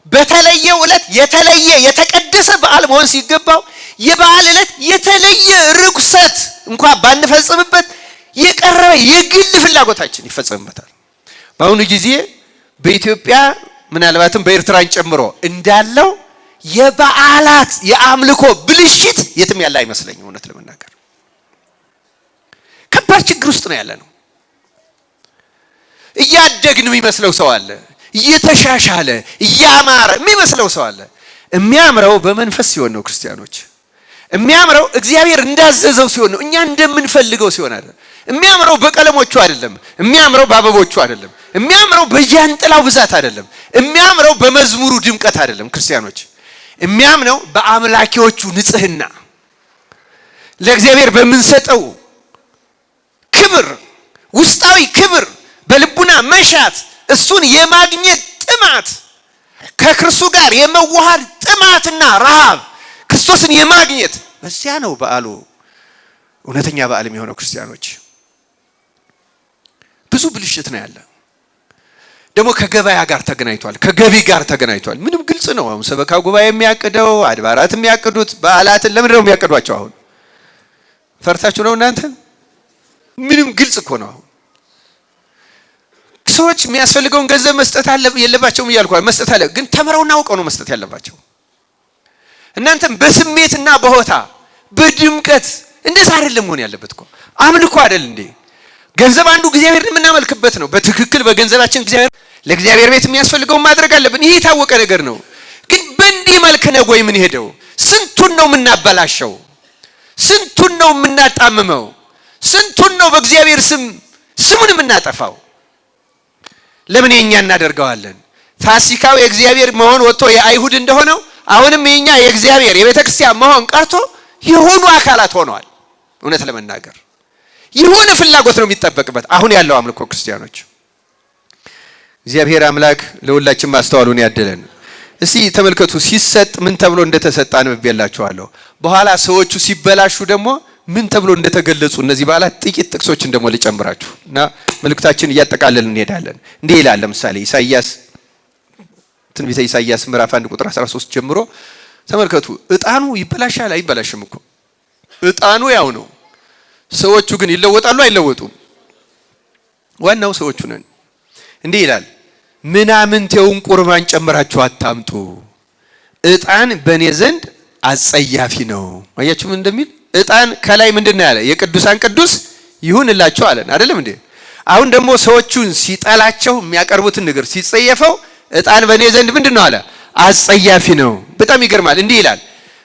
በተለየው ዕለት የተለየ የተቀደሰ በዓል መሆን ሲገባው የበዓል ዕለት የተለየ ርኩሰት እንኳን ባንፈጽምበት የቀረበ የግል ፍላጎታችን ይፈጸምበታል። በአሁኑ ጊዜ በኢትዮጵያ ምናልባትም በኤርትራን ጨምሮ እንዳለው የበዓላት የአምልኮ ብልሽት የትም ያለ አይመስለኝም። እውነት ለመናገር ከባድ ችግር ውስጥ ነው ያለ ነው። እያደግን የሚመስለው ሰው አለ፣ እየተሻሻለ እያማረ የሚመስለው ሰው አለ። የሚያምረው በመንፈስ ሲሆን ነው። ክርስቲያኖች የሚያምረው እግዚአብሔር እንዳዘዘው ሲሆን ነው። እኛ እንደምንፈልገው ሲሆን አይደለም። የሚያምረው በቀለሞቹ አይደለም። የሚያምረው በአበቦቹ አይደለም። የሚያምረው በጃንጥላው ብዛት አይደለም። የሚያምረው በመዝሙሩ ድምቀት አይደለም። ክርስቲያኖች የሚያምነው በአምላኪዎቹ ንጽህና፣ ለእግዚአብሔር በምንሰጠው ክብር፣ ውስጣዊ ክብር፣ በልቡና መሻት፣ እሱን የማግኘት ጥማት፣ ከክርስቱ ጋር የመዋሃድ ጥማትና ረሃብ፣ ክርስቶስን የማግኘት በዚያ ነው በዓሉ እውነተኛ በዓል የሚሆነው። ክርስቲያኖች ብዙ ብልሽት ነው ያለ። ደግሞ ከገበያ ጋር ተገናኝቷል፣ ከገቢ ጋር ተገናኝቷል። ምንም ግልጽ ነው። አሁን ሰበካ ጉባኤ የሚያቅደው አድባራት የሚያቅዱት በዓላትን ለምንድን ነው የሚያቅዷቸው? አሁን ፈርታችሁ ነው እናንተ? ምንም ግልጽ እኮ ነው። አሁን ሰዎች የሚያስፈልገውን ገንዘብ መስጠት የለባቸውም እያልኩ መስጠት አለ፣ ግን ተምረውና አውቀው ነው መስጠት ያለባቸው። እናንተም በስሜትና በሆታ በድምቀት እንደዛ አይደለም መሆን ያለበት እኮ። አምልኮ አይደል እንዴ? ገንዘብ አንዱ እግዚአብሔርን የምናመልክበት ነው። በትክክል በገንዘባችን ለእግዚአብሔር ቤት የሚያስፈልገውን ማድረግ አለብን። ይህ የታወቀ ነገር ነው። ግን በእንዲህ መልክ ነው ወይ ምን ሄደው? ስንቱን ነው የምናበላሸው? ስንቱን ነው የምናጣምመው? ስንቱን ነው በእግዚአብሔር ስሙን የምናጠፋው? ለምን የኛ እናደርገዋለን? ፋሲካው የእግዚአብሔር መሆን ወጥቶ የአይሁድ እንደሆነው አሁንም የኛ የእግዚአብሔር የቤተ ክርስቲያን መሆን ቀርቶ የሆኑ አካላት ሆነዋል። እውነት ለመናገር የሆነ ፍላጎት ነው የሚጠበቅበት አሁን ያለው አምልኮ ክርስቲያኖች። እግዚአብሔር አምላክ ለሁላችን ማስተዋሉን ያድለን። እስቲ ተመልከቱ፣ ሲሰጥ ምን ተብሎ እንደተሰጠ አንብቤላችኋለሁ። በኋላ ሰዎቹ ሲበላሹ ደግሞ ምን ተብሎ እንደተገለጹ እነዚህ በዓላት ጥቂት ጥቅሶችን ደግሞ ልጨምራችሁ እና መልእክታችን እያጠቃለልን እንሄዳለን። እንዲህ ይላል። ለምሳሌ ትንቢተ ኢሳይያስ ምዕራፍ 1 ቁጥር 13 ጀምሮ ተመልከቱ። ዕጣኑ ይበላሻል አይበላሽም እኮ ዕጣኑ ያው ነው። ሰዎቹ ግን ይለወጣሉ አይለወጡም? ዋናው ሰዎቹ ነን። እንዲህ ይላል፣ ምናምንቴውን ቁርባን ጨምራችሁ አታምጡ፣ ዕጣን በእኔ ዘንድ አጸያፊ ነው። አያችሁ ምን እንደሚል? ዕጣን ከላይ ምንድን ነው ያለ? የቅዱሳን ቅዱስ ይሁንላችሁ አለን አይደለም እንዴ? አሁን ደግሞ ሰዎቹን ሲጠላቸው የሚያቀርቡትን ነገር ሲጸየፈው ዕጣን በእኔ ዘንድ ምንድን ነው አለ? አጸያፊ ነው። በጣም ይገርማል። እንዲህ ይላል፣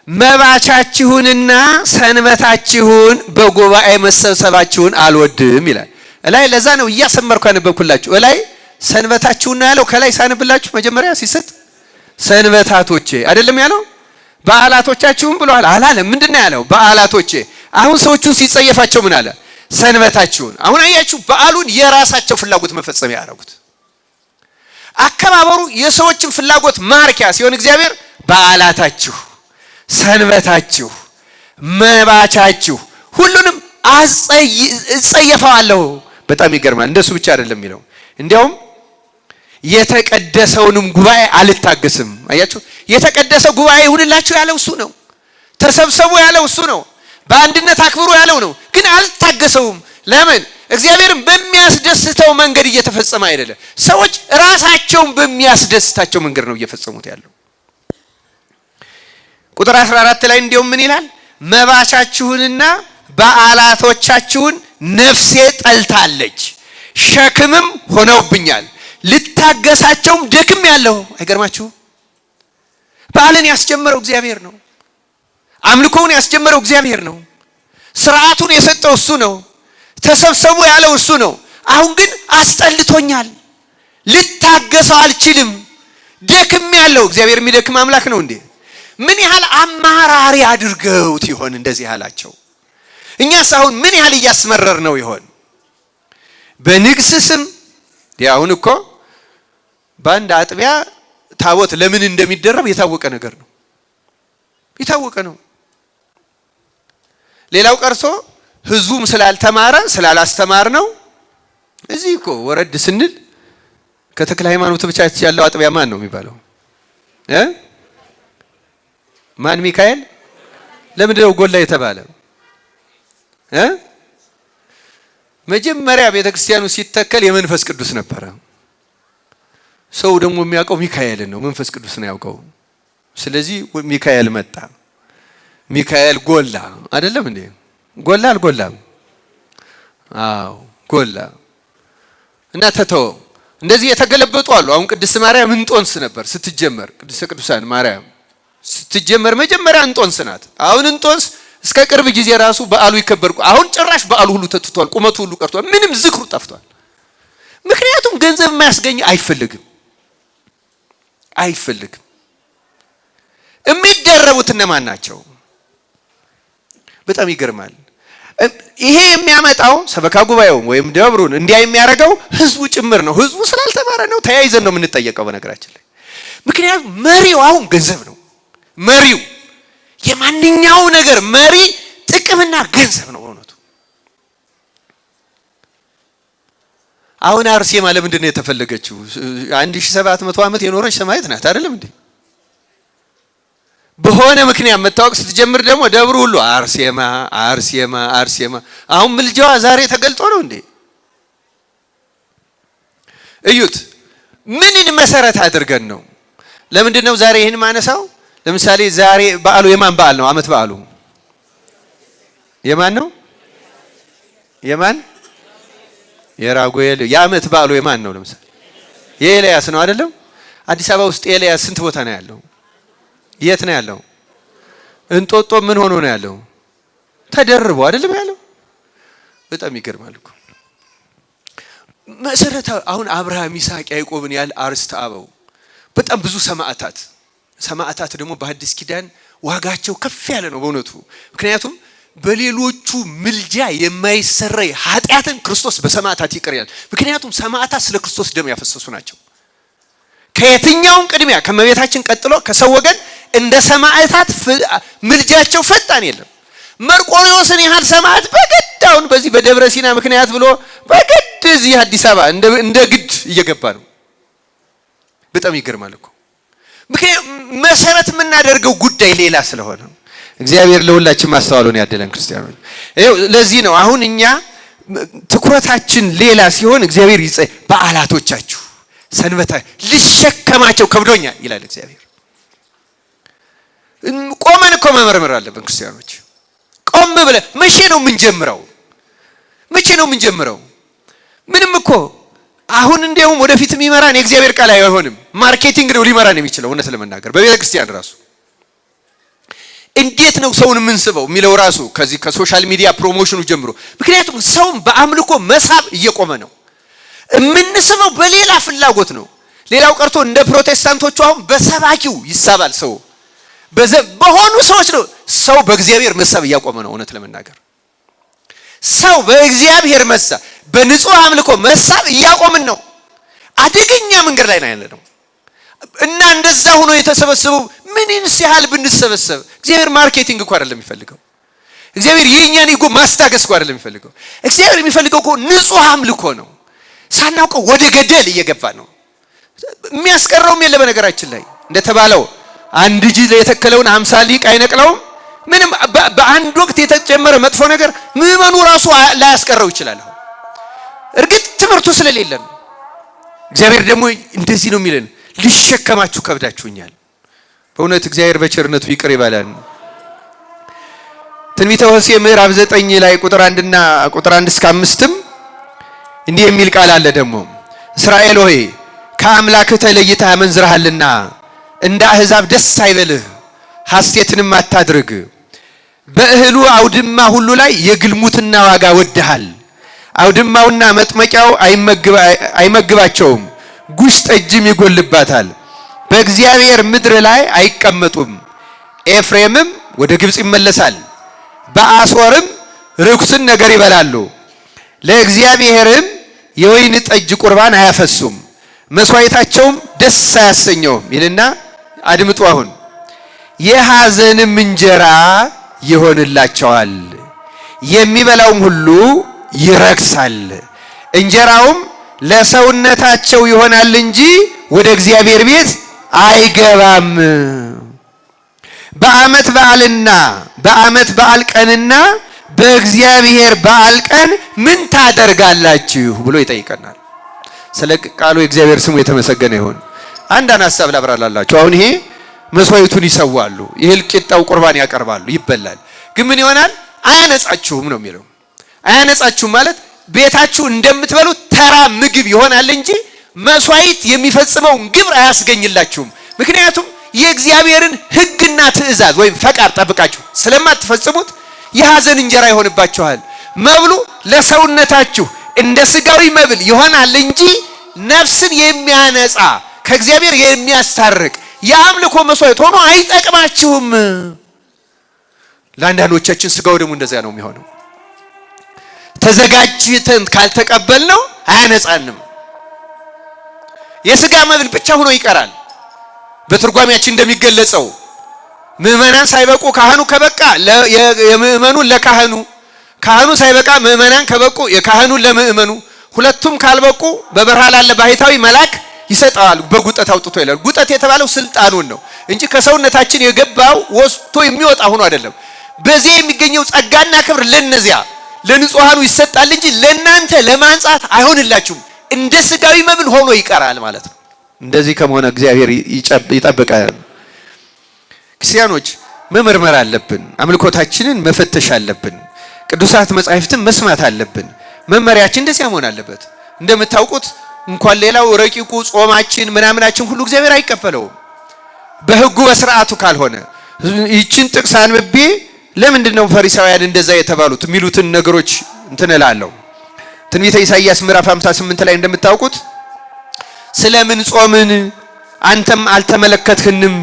መባቻችሁንና ሰንበታችሁን በጉባኤ መሰብሰባችሁን አልወድም ይላል። እላይ ለዛ ነው እያሰመርኩ ያነበብኩላችሁ። እላይ ሰንበታችሁን ነው ያለው። ከላይ ሳነብላችሁ መጀመሪያ ሲሰጥ ሰንበታቶቼ አይደለም ያለው? በዓላቶቻችሁን ብሏል አላለም? ምንድን ነው ያለው? በዓላቶቼ። አሁን ሰዎቹን ሲጸየፋቸው ምን አለ? ሰንበታችሁን። አሁን አያችሁ፣ በዓሉን የራሳቸው ፍላጎት መፈጸሚያ ያደረጉት። አከባበሩ የሰዎችን ፍላጎት ማርኪያ ሲሆን እግዚአብሔር በዓላታችሁ፣ ሰንበታችሁ፣ መባቻችሁ ሁሉንም እጸየፈዋለሁ። በጣም ይገርማል። እንደሱ ብቻ አይደለም የሚለው፣ እንዲያውም የተቀደሰውንም ጉባኤ አልታገስም። አያችሁ፣ የተቀደሰ ጉባኤ ይሁንላችሁ ያለው እሱ ነው። ተሰብሰቡ ያለው እሱ ነው። በአንድነት አክብሩ ያለው ነው። ግን አልታገሰውም። ለምን? እግዚአብሔርን በሚያስደስተው መንገድ እየተፈጸመ አይደለም። ሰዎች ራሳቸውን በሚያስደስታቸው መንገድ ነው እየፈጸሙት ያለው። ቁጥር 14 ላይ እንዲያውም ምን ይላል? መባቻችሁንና በዓላቶቻችሁን ነፍሴ ጠልታለች፣ ሸክምም ሆነውብኛል፣ ልታገሳቸውም ደክም ያለው። አይገርማችሁ? በዓልን ያስጀመረው እግዚአብሔር ነው። አምልኮውን ያስጀመረው እግዚአብሔር ነው። ስርዓቱን የሰጠው እሱ ነው። ተሰብሰቡ ያለው እሱ ነው። አሁን ግን አስጠልቶኛል፣ ልታገሰው አልችልም፣ ደክም ያለው። እግዚአብሔር የሚደክም አምላክ ነው እንዴ? ምን ያህል አማራሪ አድርገውት ይሆን እንደዚህ ያላቸው? እኛስ አሁን ምን ያህል እያስመረር ነው ይሆን? በንግስ ስም ያሁን እኮ በአንድ አጥቢያ ታቦት ለምን እንደሚደረብ የታወቀ ነገር ነው። የታወቀ ነው። ሌላው ቀርቶ ህዝቡም ስላልተማረ ስላላስተማር ነው። እዚህ እኮ ወረድ ስንል ከተክለ ሃይማኖት ብቻ ያለው አጥቢያ ማን ነው የሚባለው? ማን? ሚካኤል። ለምንድን ነው ጎላ የተባለ? መጀመሪያ ቤተክርስቲያኑ ሲተከል የመንፈስ ቅዱስ ነበረ። ሰው ደግሞ የሚያውቀው ሚካኤልን ነው፣ መንፈስ ቅዱስ ነው ያውቀው። ስለዚህ ሚካኤል መጣ። ሚካኤል ጎላ አይደለም እንዴ? ጎላ አልጎላም? አዎ ጎላ እና ተተወ። እንደዚህ የተገለበጡ አሉ። አሁን ቅድስት ማርያም እንጦንስ ነበር ስትጀመር። ቅድስተ ቅዱሳን ማርያም ስትጀመር መጀመሪያ እንጦንስ ናት። አሁን እንጦንስ እስከ ቅርብ ጊዜ ራሱ በዓሉ ይከበር። አሁን ጭራሽ በዓሉ ሁሉ ተትቷል፣ ቁመቱ ሁሉ ቀርቷል፣ ምንም ዝክሩ ጠፍቷል። ምክንያቱም ገንዘብ የማያስገኝ አይፈልግም። የሚደረቡት እነማን ናቸው? በጣም ይገርማል። ይሄ የሚያመጣው ሰበካ ጉባኤው ወይም ደብሩን እንዲያ የሚያደርገው ህዝቡ ጭምር ነው። ህዝቡ ስላልተማረ ነው። ተያይዘን ነው የምንጠየቀው በነገራችን ላይ። ምክንያቱም መሪው አሁን ገንዘብ ነው። መሪው የማንኛው ነገር መሪ ጥቅምና ገንዘብ ነው በእውነቱ። አሁን አርሴማ ለምንድን ነው የተፈለገችው? 1700 ዓመት የኖረች ሰማዕት ናት አይደለም እንዴ? በሆነ ምክንያት መታወቅ ስትጀምር ደግሞ ደብሩ ሁሉ አርሴማ አርሴማ አርሴማ። አሁን ምልጃዋ ዛሬ ተገልጦ ነው እንዴ? እዩት። ምንን መሰረት አድርገን ነው? ለምንድን ነው ዛሬ ይህን ማነሳው? ለምሳሌ ዛሬ በዓሉ የማን በዓል ነው? ዓመት በዓሉ የማን ነው? የማን? የራጉኤል። የዓመት በዓሉ የማን ነው? ለምሳሌ የኤልያስ ነው አይደለም? አዲስ አበባ ውስጥ ኤልያስ ስንት ቦታ ነው ያለው? የት ነው ያለው? እንጦጦ ምን ሆኖ ነው ያለው? ተደርቦ አይደለም ያለው? በጣም ይገርማል እኮ መሰረታዊ። አሁን አብርሃም፣ ይስሐቅ፣ ያዕቆብን ያህል አርስተ አበው በጣም ብዙ ሰማዕታት ደግሞ በአዲስ ኪዳን ዋጋቸው ከፍ ያለ ነው በእውነቱ። ምክንያቱም በሌሎቹ ምልጃ የማይሰረይ ኃጢአትን ክርስቶስ በሰማዕታት ይቅር ይላል። ምክንያቱም ሰማዕታት ስለ ክርስቶስ ደም ያፈሰሱ ናቸው። ከየትኛውም ቅድሚያ ከመቤታችን ቀጥሎ ከሰው ወገን እንደ ሰማዕታት ምልጃቸው ፈጣን የለም። መርቆሬዎስን ያህል ሰማዕት በግድ አሁን በዚህ በደብረ ሲና ምክንያት ብሎ በግድ እዚህ አዲስ አበባ እንደ ግድ እየገባ ነው። በጣም ይገርማል እኮ ምክንያቱም መሰረት የምናደርገው ጉዳይ ሌላ ስለሆነ እግዚአብሔር ለሁላችን ማስተዋሉን ያደለን ክርስቲያኖች። ለዚህ ነው አሁን እኛ ትኩረታችን ሌላ ሲሆን እግዚአብሔር በዓላቶቻችሁ ሰንበታ ልሸከማቸው ከብዶኛል ይላል እግዚአብሔር። ቆመን እኮ መመርመር አለብን ክርስቲያኖች። ቆም ብለን መቼ ነው የምንጀምረው? ምንም እኮ አሁን እንደውም ወደፊት የሚመራን የእግዚአብሔር ቃል አይሆንም። ማርኬቲንግ ነው ሊመራን የሚችለው። እውነት ለመናገር በቤተ ክርስቲያን ራሱ እንዴት ነው ሰውን የምንስበው የሚለው ራሱ ከዚህ ከሶሻል ሚዲያ ፕሮሞሽኑ ጀምሮ። ምክንያቱም ሰውን በአምልኮ መሳብ እየቆመ ነው። የምንስበው በሌላ ፍላጎት ነው። ሌላው ቀርቶ እንደ ፕሮቴስታንቶቹ አሁን በሰባኪው ይሳባል ሰው በሆኑ ሰዎች ነው። ሰው በእግዚአብሔር መሳብ እያቆመ ነው። እውነት ለመናገር ሰው በእግዚአብሔር መሳብ በንጹህ አምልኮ መሳብ እያቆምን ነው። አደገኛ መንገድ ላይ ነው ያለነው። እና እንደዛ ሆኖ የተሰበሰቡ ምንስ ያህል ብንሰበሰብ እግዚአብሔር ማርኬቲንግ እኮ አይደለም የሚፈልገው። እግዚአብሔር የኛን ኢጎ ማስታገስ እኮ አይደለም የሚፈልገው። እግዚአብሔር የሚፈልገው እኮ ንጹህ አምልኮ ነው። ሳናውቀው ወደ ገደል እየገባ ነው። የሚያስቀረውም የለ። በነገራችን ላይ እንደተባለው አንድ እጅ የተከለውን 50 ሊቅ አይነቅለውም። ምንም በአንድ ወቅት የተጨመረ መጥፎ ነገር ምዕመኑ ራሱ ላያስቀረው ይችላል። እርግጥ ትምህርቱ ስለሌለ ነው። እግዚአብሔር ደግሞ እንደዚህ ነው የሚለን፣ ልሸከማችሁ ከብዳችሁኛል። በእውነት እግዚአብሔር በቸርነቱ ይቅር ይበላል። ትንቢተ ሆሴዕ ምዕራፍ 9 ላይ ቁጥር 1 እስከ 5 እንዲህ የሚል ቃል አለ። ደግሞ እስራኤል ሆይ ከአምላክህ ተለይተህ አመንዝረሃልና እንደ አሕዛብ ደስ አይበልህ፣ ሐሴትንም አታድርግ። በእህሉ አውድማ ሁሉ ላይ የግልሙትና ዋጋ ወድሃል። አውድማውና መጥመቂያው አይመግባቸውም፣ ጉሽ ጠጅም ይጎልባታል። በእግዚአብሔር ምድር ላይ አይቀመጡም። ኤፍሬምም ወደ ግብጽ ይመለሳል፣ በአሦርም ርኩስን ነገር ይበላሉ። ለእግዚአብሔርም የወይን ጠጅ ቁርባን አያፈሱም፣ መስዋዕታቸውም ደስ አያሰኘውም ይልና አድምጡ። አሁን የሐዘንም እንጀራ ይሆንላቸዋል፣ የሚበላውም ሁሉ ይረክሳል። እንጀራውም ለሰውነታቸው ይሆናል እንጂ ወደ እግዚአብሔር ቤት አይገባም። በዓመት በዓል ቀንና በእግዚአብሔር በዓል ቀን ምን ታደርጋላችሁ ብሎ ይጠይቀናል። ስለ ቃሉ የእግዚአብሔር ስሙ የተመሰገነ ይሁን። አንዳንድ ሐሳብ ላብራራላችሁ። አሁን ይሄ መስዋዕቱን ይሰዋሉ፣ ይሄል ቂጣው ቁርባን ያቀርባሉ፣ ይበላል። ግን ምን ይሆናል? አያነጻችሁም ነው የሚለው። አያነጻችሁም ማለት ቤታችሁ እንደምትበሉት ተራ ምግብ ይሆናል እንጂ መስዋዕት የሚፈጽመውን ግብር አያስገኝላችሁም። ምክንያቱም የእግዚአብሔርን ሕግና ትእዛዝ ወይም ፈቃድ ጠብቃችሁ ስለማትፈጽሙት የሐዘን እንጀራ ይሆንባችኋል። መብሉ ለሰውነታችሁ እንደ ስጋዊ መብል ይሆናል እንጂ ነፍስን የሚያነጻ ከእግዚአብሔር የሚያስታርቅ የአምልኮ መስዋዕት ሆኖ አይጠቅማችሁም። ለአንዳንዶቻችን ስጋው ደግሞ እንደዚያ ነው የሚሆነው። ተዘጋጅተን ካልተቀበልነው አያነጻንም። የስጋ መብል ብቻ ሆኖ ይቀራል። በትርጓሜያችን እንደሚገለጸው ምዕመናን ሳይበቁ ካህኑ ከበቃ የምዕመኑን ለካህኑ፣ ካህኑ ሳይበቃ ምዕመናን ከበቁ የካህኑን ለምዕመኑ፣ ሁለቱም ካልበቁ በበረሃ ላለ ባህታዊ መልአክ ይሰጣል በጉጠት አውጥቶ ይላል። ጉጠት የተባለው ስልጣኑን ነው እንጂ ከሰውነታችን የገባው ወስቶ የሚወጣ ሆኖ አይደለም። በዚህ የሚገኘው ጸጋና ክብር ለነዚያ ለንጹሃኑ ይሰጣል እንጂ ለናንተ ለማንጻት አይሆንላችሁም። እንደ ስጋዊ መብል ሆኖ ይቀራል ማለት ነው። እንደዚህ ከመሆነ እግዚአብሔር ይጠብቃል። ክርስቲያኖች መመርመር አለብን። አምልኮታችንን መፈተሽ አለብን። ቅዱሳት መጻሕፍትን መስማት አለብን። መመሪያችን እንደዚያ መሆን አለበት። እንደምታውቁት እንኳን ሌላው ረቂቁ ጾማችን ምናምናችን ሁሉ እግዚአብሔር አይቀበለውም በሕጉ በስርዓቱ ካልሆነ። ይችን ጥቅስ አንብቤ ለምንድን ነው ፈሪሳውያን እንደዛ የተባሉት የሚሉትን ነገሮች እንትን እላለሁ። ትንቢተ ኢሳይያስ ምዕራፍ 58 ላይ እንደምታውቁት ስለምን ጾምን አንተም አልተመለከትህንም፣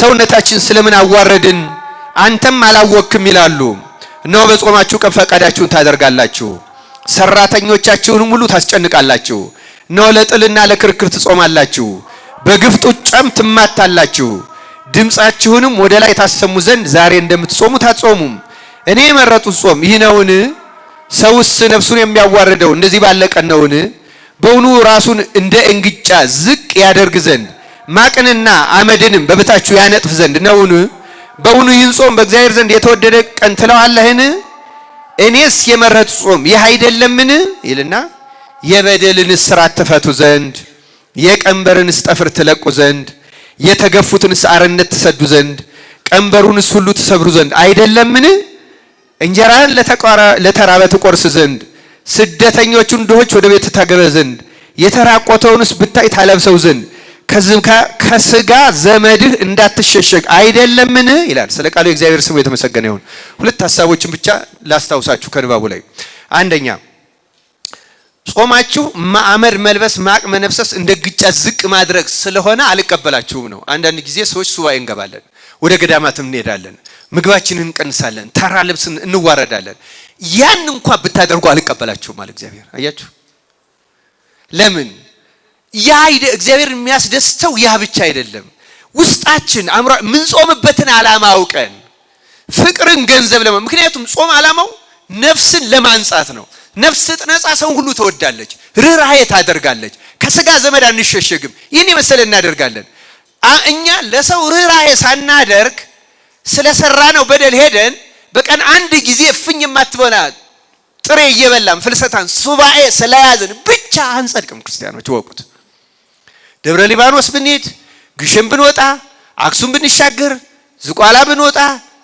ሰውነታችን ስለምን አዋረድን አንተም አላወክም ይላሉ። እነሆ በጾማችሁ ቀን ፈቃዳችሁን ታደርጋላችሁ፣ ሰራተኞቻችሁንም ሁሉ ታስጨንቃላችሁ። እነሆ ለጥልና ለክርክር ትጾማላችሁ፣ በግፍ ጡጫም ትማታላችሁ። ድምጻችሁንም ወደ ላይ ታሰሙ ዘንድ ዛሬ እንደምትጾሙት አትጾሙም። እኔ የመረጡት ጾም ይህ ነውን? ሰውስ ነፍሱን የሚያዋርደው እንደዚህ ባለ ቀን ነውን? በውኑ ራሱን እንደ እንግጫ ዝቅ ያደርግ ዘንድ ማቅንና አመድንም በበታችሁ ያነጥፍ ዘንድ ነውን? በውኑ ይህን ጾም በእግዚአብሔር ዘንድ የተወደደ ቀን ትለዋለህን? እኔስ የመረጡት ጾም ይህ አይደለምን? ይልና የበደልን እስራት ትፈቱ ዘንድ የቀንበርንስ ጠፍር ትለቁ ዘንድ የተገፉትንስ አርነት ትሰዱ ዘንድ ቀንበሩንስ ሁሉ ትሰብሩ ዘንድ አይደለምን? እንጀራን ለተራበ ትቆርስ ዘንድ ስደተኞቹን ድሆች ወደ ቤት ታገባ ዘንድ የተራቆተውንስ ብታይ ታለብሰው ዘንድ ከስጋ ዘመድህ እንዳትሸሸግ አይደለምን? ይላል። ስለ ቃሉ የእግዚአብሔር ስሙ የተመሰገነ ይሁን። ሁለት ሐሳቦችን ብቻ ላስታውሳችሁ ከንባቡ ላይ። አንደኛ ጾማችሁ ማዕመድ መልበስ ማቅ መነፍሰስ እንደ ግጫ ዝቅ ማድረግ ስለሆነ አልቀበላችሁም ነው። አንዳንድ ጊዜ ሰዎች ሱባኤ እንገባለን፣ ወደ ገዳማትም እንሄዳለን፣ ምግባችንን እንቀንሳለን፣ ተራ ልብስን እንዋረዳለን። ያን እንኳን ብታደርጉ አልቀበላችሁም ማለት እግዚአብሔር። አያችሁ ለምን? ያ እግዚአብሔር የሚያስደስተው ያ ብቻ አይደለም። ውስጣችን አምራ ምን ጾምበትን ዓላማ አውቀን ፍቅርን ገንዘብ ምክንያቱም ጾም ዓላማው ነፍስን ለማንጻት ነው። ነፍስ ስትነጻ ሰው ሁሉ ትወዳለች፣ ርህራሄ ታደርጋለች፣ ከስጋ ዘመድ አንሸሸግም። ይህን የመሰለ እናደርጋለን። እኛ ለሰው ርህራሄ ሳናደርግ ስለሰራ ነው በደል ሄደን በቀን አንድ ጊዜ እፍኝ የማትበላ ጥሬ እየበላን ፍልሰታን ሱባኤ ስለያዝን ብቻ አንጸድቅም። ክርስቲያኖች ወቁት። ደብረ ሊባኖስ ብንሄድ፣ ግሸን ብንወጣ፣ አክሱም ብንሻገር፣ ዝቋላ ብንወጣ፣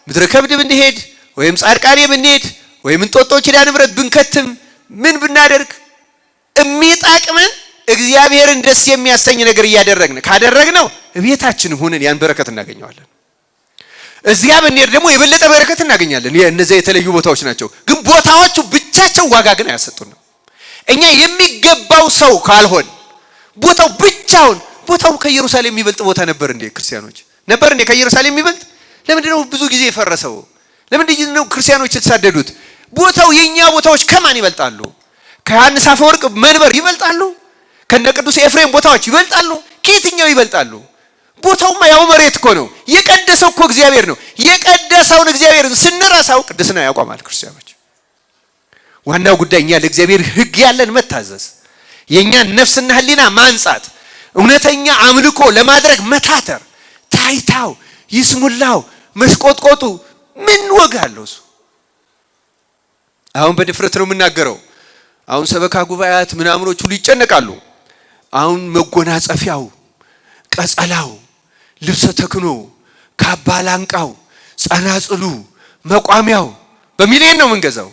ምድረ ከብድ ብንሄድ፣ ወይም ጻድቃኔ ብንሄድ፣ ወይም እንጦጦ ኪዳነ ምሕረት ብንከትም ምን ብናደርግ የሚጠቅመን እግዚአብሔርን ደስ የሚያሰኝ ነገር እያደረግን ካደረግነው ቤታችንም ሆነን ያን በረከት እናገኘዋለን። እዚያ ብንሄድ ደግሞ የበለጠ በረከት እናገኛለን። እነዚያ የተለዩ ቦታዎች ናቸው፣ ግን ቦታዎቹ ብቻቸው ዋጋ ግን አያሰጡንም። እኛ የሚገባው ሰው ካልሆን ቦታው ብቻውን ቦታው ከኢየሩሳሌም የሚበልጥ ቦታ ነበር እንዴ? ክርስቲያኖች ነበር እንዴ ከኢየሩሳሌም የሚበልጥ? ለምንድን ነው ብዙ ጊዜ የፈረሰው? ለምንድን ነው ክርስቲያኖች የተሳደዱት? ቦታው የኛ ቦታዎች ከማን ይበልጣሉ? ከዮሐንስ አፈወርቅ መንበር ይበልጣሉ? ከነ ቅዱስ ኤፍሬም ቦታዎች ይበልጣሉ? ከየትኛው ይበልጣሉ? ቦታውማ ያው መሬት እኮ ነው። የቀደሰው እኮ እግዚአብሔር ነው። የቀደሰውን እግዚአብሔርን ስንረሳው ቅድስና ያቋማል። ክርስቲያኖች ዋናው ጉዳይ እኛ ለእግዚአብሔር ሕግ ያለን መታዘዝ፣ የኛን ነፍስና ሕሊና ማንጻት፣ እውነተኛ አምልኮ ለማድረግ መታተር። ታይታው ይስሙላው መሽቆጥቆጡ ምን ወጋለው? እሱ አሁን በድፍረት ነው የምናገረው። አሁን ሰበካ ጉባኤያት ምናምኖች ሁሉ ይጨነቃሉ። አሁን መጎናጸፊያው፣ ቀጸላው፣ ልብሰ ተክኖ፣ ካባ ላንቃው፣ ጸናጽሉ፣ መቋሚያው በሚሊዮን ነው የምንገዛው።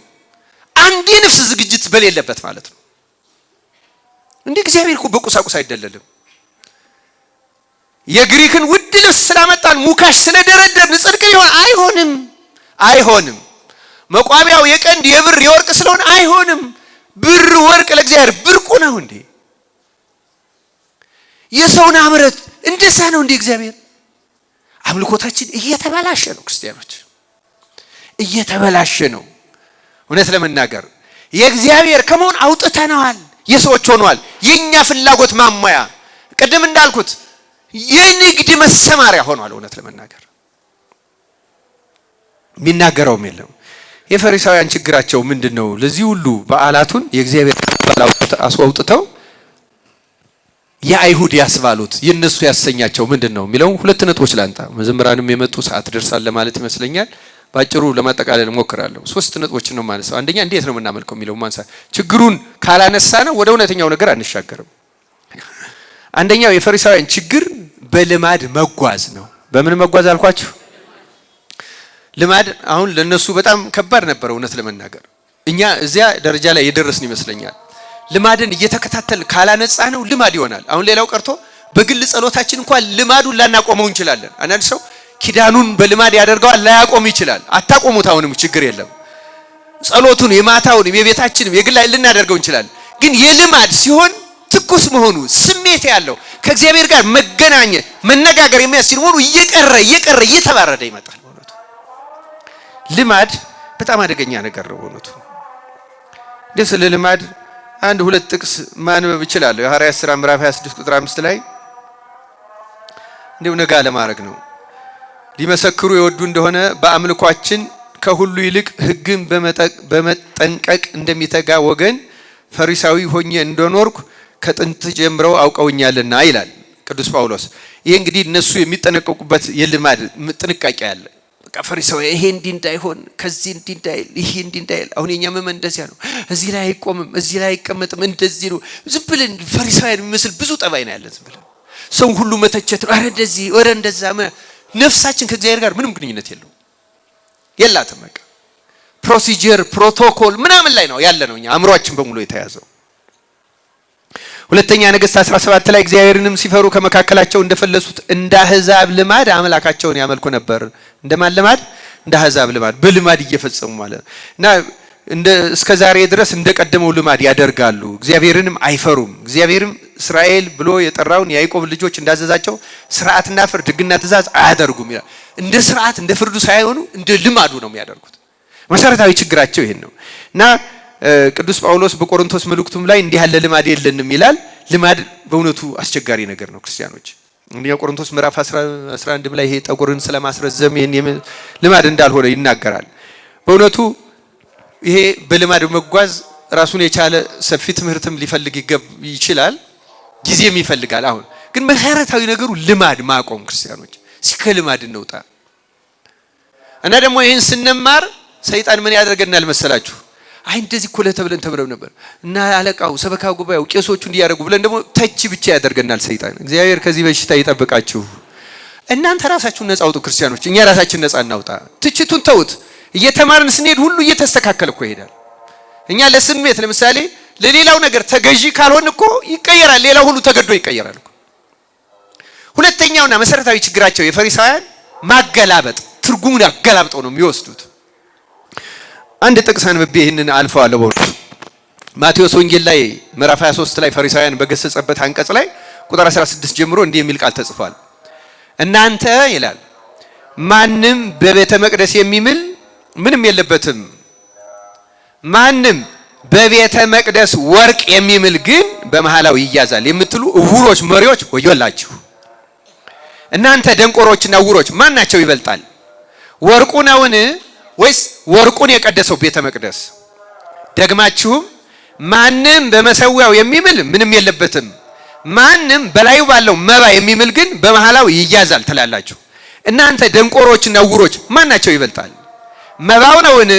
አንድ የነፍስ ዝግጅት በሌለበት ማለት ነው። እንዴ እግዚአብሔር እኮ በቁሳቁስ አይደለልም። የግሪክን ውድ ልብስ ስላመጣን ሙካሽ ስለደረደርን ጽድቅ ሊሆን አይሆንም፣ አይሆንም። መቋሚያው የቀንድ የብር የወርቅ ስለሆነ አይሆንም። ብር ወርቅ ለእግዚአብሔር ብርቁ ነው እንዴ? የሰውን አምረት እንደዛ ነው እንዴ? እግዚአብሔር አምልኮታችን እየተበላሸ ነው። ክርስቲያኖች እየተበላሸ ነው። እውነት ለመናገር የእግዚአብሔር ከመሆን አውጥተነዋል፣ የሰዎች ሆኗል። የኛ ፍላጎት ማሟያ፣ ቅድም እንዳልኩት የንግድ መሰማሪያ ሆኗል። እውነት ለመናገር የሚናገረውም የለም። የፈሪሳውያን ችግራቸው ምንድነው? ለዚህ ሁሉ በዓላቱን የእግዚአብሔር የሚባል አስወጥተው የአይሁድ ያስባሉት የነሱ ያሰኛቸው ምንድነው የሚለው ሁለት ነጥቦች ላንጣ። መዘምራንም የመጡ ሰዓት ደርሳል ለማለት ይመስለኛል። ባጭሩ ለማጠቃለል ሞክራለሁ። ሶስት ነጥቦችን ነው ማለት ነው። አንደኛ እንዴት ነው የምናመልከው የሚለው ማንሳት። ችግሩን ካላነሳ ነው ወደ እውነተኛው ነገር አንሻገርም። አንደኛው የፈሪሳውያን ችግር በልማድ መጓዝ ነው። በምን መጓዝ አልኳችሁ? ልማድ አሁን ለነሱ በጣም ከባድ ነበር እውነት ለመናገር። እኛ እዚያ ደረጃ ላይ የደረስን ይመስለኛል። ልማድን እየተከታተል ካላነጻ ነው ልማድ ይሆናል። አሁን ሌላው ቀርቶ በግል ጸሎታችን እንኳን ልማዱን ላናቆመው እንችላለን። አንዳንድ ሰው ኪዳኑን በልማድ ያደርገዋል፣ ላያቆም ይችላል። አታቆሙት፣ አሁንም ችግር የለም። ጸሎቱን የማታውን የቤታችንም የግል ልናደርገው እንችላለን። ግን የልማድ ሲሆን ትኩስ መሆኑ ስሜት ያለው ከእግዚአብሔር ጋር መገናኘት መነጋገር የሚያስችል መሆኑ እየቀረ እየተባረደ ይመጣል። በእውነቱ ልማድ በጣም አደገኛ ነገር ነው። በእውነቱ ደስ ለልማድ አንድ ሁለት ጥቅስ ማንበብ እችላለሁ። የሐዋርያት ሥራ ምዕራፍ 26 ቁጥር 5 ላይ እንደው ነጋ ለማድረግ ነው። ሊመሰክሩ የወዱ እንደሆነ በአምልኳችን ከሁሉ ይልቅ ሕግን በመጠንቀቅ እንደሚተጋ ወገን ፈሪሳዊ ሆኜ እንደኖርኩ ከጥንት ጀምረው አውቀውኛልና ይላል ቅዱስ ጳውሎስ። ይሄ እንግዲህ እነሱ የሚጠነቀቁበት የልማድ ጥንቃቄ አለ። በቃ ፈሪሳዊ ይሄ እንዲህ እንዳይሆን ከዚህ እንዲህ እንዳይል ይሄ እንዲህ እንዳይል። አሁን የኛ መመን እንደዚያ ነው። እዚህ ላይ አይቆምም፣ እዚህ ላይ አይቀመጥም፣ እንደዚህ ነው። ዝም ብለን ፈሪሳውያን የሚመስል ብዙ ጠባይ ነው ያለን። ዝም ብለን ሰው ሁሉ መተቸት ነው። አረ እንደዚህ ወረ እንደዛ። ነፍሳችን ከእግዚአብሔር ጋር ምንም ግንኙነት የላትም። በቃ ፕሮሲጀር ፕሮቶኮል ምናምን ላይ ነው ያለ ነው። እኛ አእምሮአችን በሙሉ የተያዘው። ሁለተኛ ነገሥት 17 ላይ እግዚአብሔርንም ሲፈሩ ከመካከላቸው እንደፈለሱት እንደ አሕዛብ ልማድ አምላካቸውን ያመልኩ ነበር። እንደማን ልማድ? እንደ አሕዛብ ልማድ፣ በልማድ እየፈጸሙ ማለት ነው። እና እንደ እስከ ዛሬ ድረስ እንደቀደመው ልማድ ያደርጋሉ። እግዚአብሔርንም አይፈሩም። እግዚአብሔርም እስራኤል ብሎ የጠራውን የያዕቆብ ልጆች እንዳዘዛቸው ሥርዓትና ፍርድ፣ ሕግና ትእዛዝ አያደርጉም ይላል። እንደ ሥርዓት እንደ ፍርዱ ሳይሆኑ እንደ ልማዱ ነው የሚያደርጉት። መሰረታዊ ችግራቸው ይሄን ነው። እና ቅዱስ ጳውሎስ በቆሮንቶስ መልእክቱም ላይ እንዲህ ያለ ልማድ የለንም ይላል። ልማድ በእውነቱ አስቸጋሪ ነገር ነው። ክርስቲያኖች እንግዲህ ቆሮንቶስ ምዕራፍ 11 ላይ ይሄ ጠጉርን ስለማስረዘም ይሄን ልማድ እንዳልሆነ ይናገራል። በእውነቱ ይሄ በልማድ መጓዝ ራሱን የቻለ ሰፊ ትምህርትም ሊፈልግ ይችላል፣ ጊዜም ይፈልጋል። አሁን ግን መሰረታዊ ነገሩ ልማድ ማቆም። ክርስቲያኖች ከልማድ እንውጣ እና ደግሞ ይሄን ስንማር ሰይጣን ምን ያደርገናል መሰላችሁ? አይ እንደዚህ እኮ ተብለን ነበር እና አለቃው ሰበካ ጉባኤው ቄሶቹ እንዲያደርጉ ብለን ደግሞ ተች ብቻ ያደርገናል ሰይጣን። እግዚአብሔር ከዚህ በሽታ ይጠብቃችሁ። እናንተ ራሳችሁን ነፃ አውጡ ክርስቲያኖች። እኛ ራሳችን ነፃ እናውጣ። ትችቱን ተውት። እየተማርን ስንሄድ ሁሉ እየተስተካከለ እኮ ይሄዳል። እኛ ለስሜት ለምሳሌ ለሌላው ነገር ተገዢ ካልሆን እኮ ይቀየራል። ሌላው ሁሉ ተገዶ ይቀየራል እኮ። ሁለተኛውና መሰረታዊ ችግራቸው የፈሪሳውያን ማገላበጥ፣ ትርጉሙን ያገላብጠው ነው የሚወስዱት። አንድ ጥቅስ አንብቤ ይህንን አልፈዋለሁ። በእውነቱ ማቴዎስ ወንጌል ላይ ምዕራፍ 23 ላይ ፈሪሳውያን በገሰጸበት አንቀጽ ላይ ቁጥር 16 ጀምሮ እንዲህ የሚል ቃል ተጽፏል። እናንተ ይላል ማንም በቤተ መቅደስ የሚምል ምንም የለበትም፣ ማንም በቤተ መቅደስ ወርቅ የሚምል ግን በመሐላው ይያዛል የምትሉ እውሮች መሪዎች ወዮላችሁ። እናንተ ደንቆሮችና እውሮች ማናቸው ይበልጣል? ወርቁ ነውን ወይስ ወርቁን የቀደሰው ቤተ መቅደስ? ደግማችሁም ማንም በመሰዊያው የሚምል ምንም የለበትም፣ ማንም በላዩ ባለው መባ የሚምል ግን በመሐላው ይያዛል ትላላችሁ። እናንተ ደንቆሮችና እውሮች ማናቸው ይበልጣል? መባው ነውን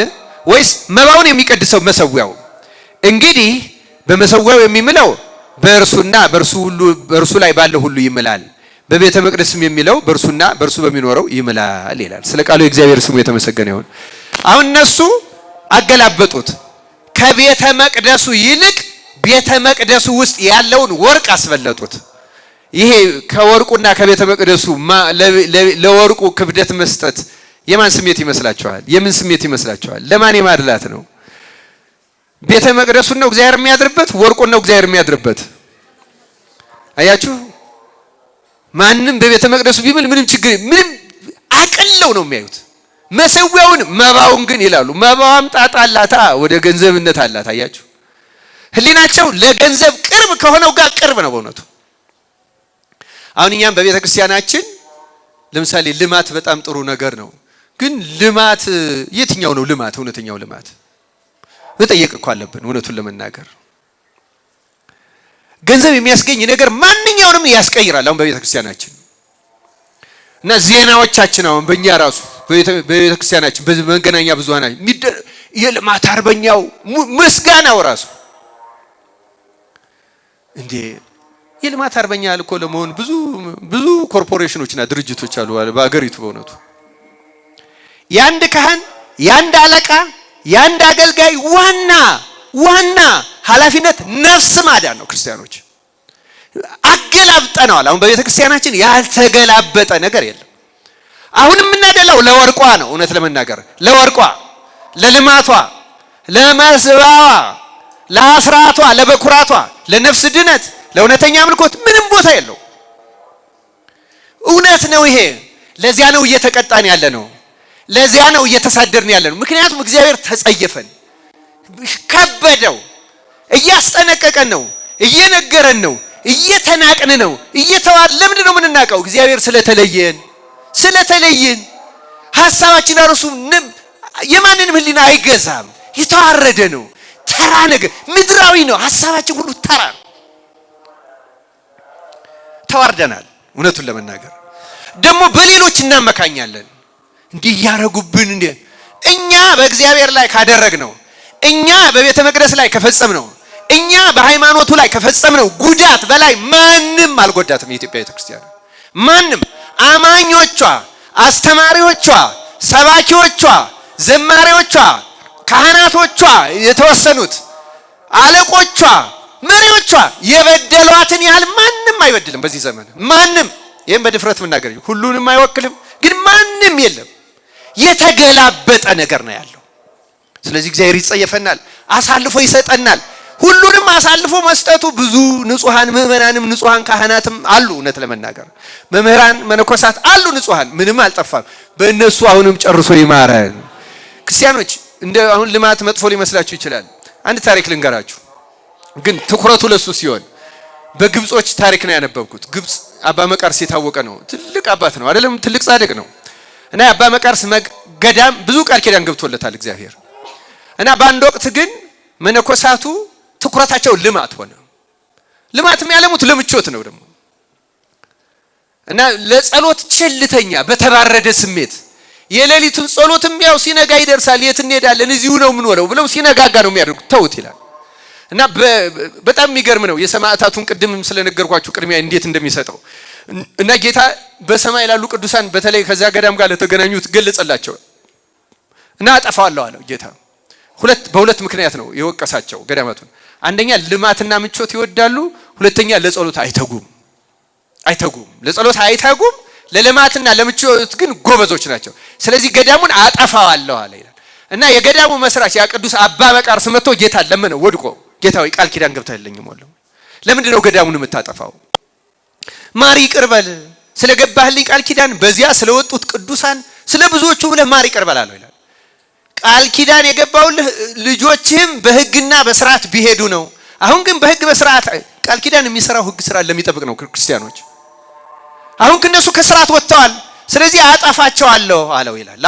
ወይስ መባውን የሚቀድሰው መሰዊያው? እንግዲህ በመሰዊያው የሚምለው በእርሱና በእርሱ ላይ ባለው ሁሉ ይምላል፣ በቤተ መቅደስም የሚለው በእርሱና በእርሱ በሚኖረው ይምላል ይላል። ስለ ቃሉ የእግዚአብሔር ስሙ የተመሰገነ ይሁን። አሁን እነሱ አገላበጡት። ከቤተ መቅደሱ ይልቅ ቤተ መቅደሱ ውስጥ ያለውን ወርቅ አስበለጡት። ይሄ ከወርቁና ከቤተ መቅደሱ ለወርቁ ክብደት መስጠት የማን ስሜት ይመስላችኋል? የምን ስሜት ይመስላችኋል? ለማን የማድላት ነው? ቤተ መቅደሱን ነው እግዚአብሔር የሚያድርበት? ወርቁን ነው እግዚአብሔር የሚያድርበት? አያችሁ፣ ማንም በቤተ መቅደሱ ቢምል ምንም ችግር ምንም አቅለው ነው የሚያዩት። መሰዊያውን መባውን ግን ይላሉ መባዋም ጣጣ አላታ፣ ወደ ገንዘብነት አላት። አያችሁ፣ ህሊናቸው ለገንዘብ ቅርብ ከሆነው ጋር ቅርብ ነው በእውነቱ። አሁን እኛም በቤተ ክርስቲያናችን ለምሳሌ ልማት በጣም ጥሩ ነገር ነው። ግን ልማት የትኛው ነው ልማት? እውነተኛው ልማት መጠየቅ እኮ አለብን እውነቱን ለመናገር። ገንዘብ የሚያስገኝ ነገር ማንኛውንም ያስቀይራል። አሁን በቤተ ክርስቲያናችን እና ዜናዎቻችን አሁን በእኛ ራሱ በቤተ ክርስቲያናችን በመገናኛ ብዙሃናችን የልማት አርበኛው ምስጋናው ራሱ እንዴ የልማት አርበኛ አልኮ ለመሆን ብዙ ኮርፖሬሽኖችና ድርጅቶች አሉ በአገሪቱ። በእውነቱ ያንድ ካህን ያንድ አለቃ ያንድ አገልጋይ ዋና ኃላፊነት ነፍስ ማዳን ነው። ክርስቲያኖች አገላብጠናል። አሁን በቤተ ክርስቲያናችን ያልተገላበጠ ነገር የለም። አሁን የምናደላው ለወርቋ ነው። እውነት ለመናገር ለወርቋ፣ ለልማቷ፣ ለመስባዋ፣ ለአስራቷ፣ ለበኩራቷ፣ ለነፍስ ድነት፣ ለእውነተኛ አምልኮት ምንም ቦታ የለው። እውነት ነው ይሄ። ለዚያ ነው እየተቀጣን ያለ ነው። ለዚያ ነው እየተሳደርን ያለ ነው። ምክንያቱም እግዚአብሔር ተጸየፈን፣ ከበደው፣ እያስጠነቀቀን ነው፣ እየነገረን ነው፣ እየተናቅን ነው፣ ለምንድን ነው የምንናቀው? እግዚአብሔር ስለተለየን ሐሳባችን እርሱ የማንንም ሕሊና አይገዛም። የተዋረደ ነው። ተራ ነገር ምድራዊ ነው። ሐሳባችን ሁሉ ተራ ነው። ተዋርደናል። እውነቱን ለመናገር ደግሞ በሌሎች እናመካኛለን። እንዲህ ያረጉብን እንዴ! እኛ በእግዚአብሔር ላይ ካደረግነው፣ እኛ በቤተ መቅደስ ላይ ከፈጸምነው፣ እኛ በሃይማኖቱ ላይ ከፈጸምነው ጉዳት በላይ ማንም አልጎዳትም። የኢትዮጵያ ቤተ ክርስቲያን ማንም አማኞቿ፣ አስተማሪዎቿ፣ ሰባኪዎቿ፣ ዘማሪዎቿ፣ ካህናቶቿ፣ የተወሰኑት አለቆቿ፣ መሪዎቿ የበደሏትን ያህል ማንም አይበድልም በዚህ ዘመን። ማንም ይሄን በድፍረት መናገር ሁሉንም አይወክልም፣ ግን ማንም የለም። የተገላበጠ ነገር ነው ያለው። ስለዚህ እግዚአብሔር ይጸየፈናል፣ አሳልፎ ይሰጠናል። ሁሉንም አሳልፎ መስጠቱ ብዙ ንጹሃን ምእመናንም ንጹሃን ካህናትም አሉ። እውነት ለመናገር መምህራን መነኮሳት አሉ ንጹሃን፣ ምንም አልጠፋም። በእነሱ አሁንም ጨርሶ ይማረን። ክርስቲያኖች እንደ አሁን ልማት መጥፎ ሊመስላችሁ ይችላል። አንድ ታሪክ ልንገራችሁ፣ ግን ትኩረቱ ለሱ ሲሆን በግብጾች ታሪክ ነው ያነበብኩት። ግብጽ አባ መቃርስ የታወቀ ነው። ትልቅ አባት ነው አይደለም? ትልቅ ጻድቅ ነው። እና አባ መቃርስ ገዳም ብዙ ቃል ኪዳን ገብቶለታል እግዚአብሔር። እና በአንድ ወቅት ግን መነኮሳቱ ትኩረታቸው ልማት ሆነ። ልማትም ያለሙት ለምቾት ነው ደግሞ። እና ለጸሎት ቸልተኛ በተባረደ ስሜት የሌሊቱን ጸሎትም ያው ሲነጋ ይደርሳል፣ የት እንሄዳለን እዚሁ ነው የምንወለው ብለው ሲነጋጋ ነው የሚያደርጉት። ተውት ይላል። እና በጣም የሚገርም ነው። የሰማዕታቱን ቅድምም ስለነገርኳችሁ ቅድሚያ እንዴት እንደሚሰጠው እና ጌታ በሰማይ ላሉ ቅዱሳን በተለይ ከዚያ ገዳም ጋር ለተገናኙት ገለጸላቸው እና አጠፋዋለሁ አለው ጌታ። በሁለት ምክንያት ነው የወቀሳቸው ገዳማቱን። አንደኛ ልማትና ምቾት ይወዳሉ፣ ሁለተኛ ለጸሎት አይተጉም። ለጸሎት አይተጉም፣ ለልማትና ለምቾት ግን ጎበዞች ናቸው። ስለዚህ ገዳሙን አጠፋዋለሁ አለ ይላል። እና የገዳሙ መስራች ያ ቅዱስ አባ መቃርስ መጥቶ ጌታ ለመነው ወድቆ፣ ጌታ ሆይ ቃል ኪዳን ገብተህልኝ ሞለው፣ ለምንድን ነው ገዳሙን የምታጠፋው? ማር ይቅር በል ስለገባህልኝ ቃል ኪዳን፣ በዚያ ስለወጡት ቅዱሳን ስለ ብዙዎቹ ብለህ ማር ይቅር በል አለው ይላል። ቃል ኪዳን የገባውልህ ልጆችህም በሕግና በስርዓት ቢሄዱ ነው። አሁን ግን በሕግ በስርዓት ቃል ኪዳን የሚሰራው ሕግ ስራ ለሚጠብቅ ነው ክርስቲያኖች። አሁን እነሱ ከስርዓት ወጥተዋል፣ ስለዚህ አጠፋቸዋለሁ አለው ይላል።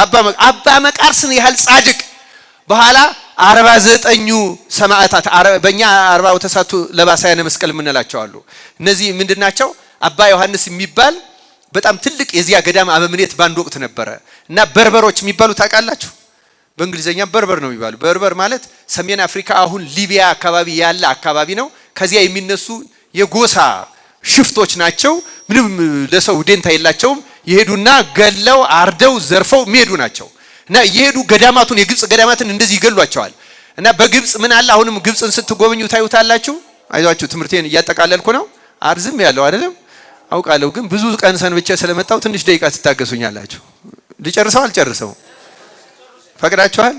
አባ መቃርስን ያህል ጻድቅ በኋላ 49ኙ ሰማዕታት በእኛ 40 ተሳቱ ለባሳያነ መስቀል የምንላቸው አሉ። እነዚህ ምንድናቸው? አባ ዮሐንስ የሚባል በጣም ትልቅ የዚያ ገዳም አበምኔት ባንድ ወቅት ነበረ። እና በርበሮች የሚባሉ ታውቃላችሁ? በእንግሊዘኛ በርበር ነው የሚባሉ። በርበር ማለት ሰሜን አፍሪካ አሁን ሊቢያ አካባቢ ያለ አካባቢ ነው። ከዚያ የሚነሱ የጎሳ ሽፍቶች ናቸው። ምንም ለሰው ደንታ የላቸውም። ይሄዱና ገለው አርደው ዘርፈው የሚሄዱ ናቸው። እና እየሄዱ ገዳማቱን የግብጽ ገዳማትን እንደዚህ ይገሏቸዋል። እና በግብጽ ምን አለ አሁንም ግብጽን ስትጎበኙ ታዩታላችሁ። አይዟችሁ ትምህርቴን እያጠቃለልኩ ነው። አርዝም ያለው አይደለም አውቃለሁ፣ ግን ብዙ ቀን ሰንብቼ ስለመጣው ትንሽ ደቂቃ ትታገሱኛላችሁ። ልጨርሰው አልጨርሰው ፈቅዳችኋል?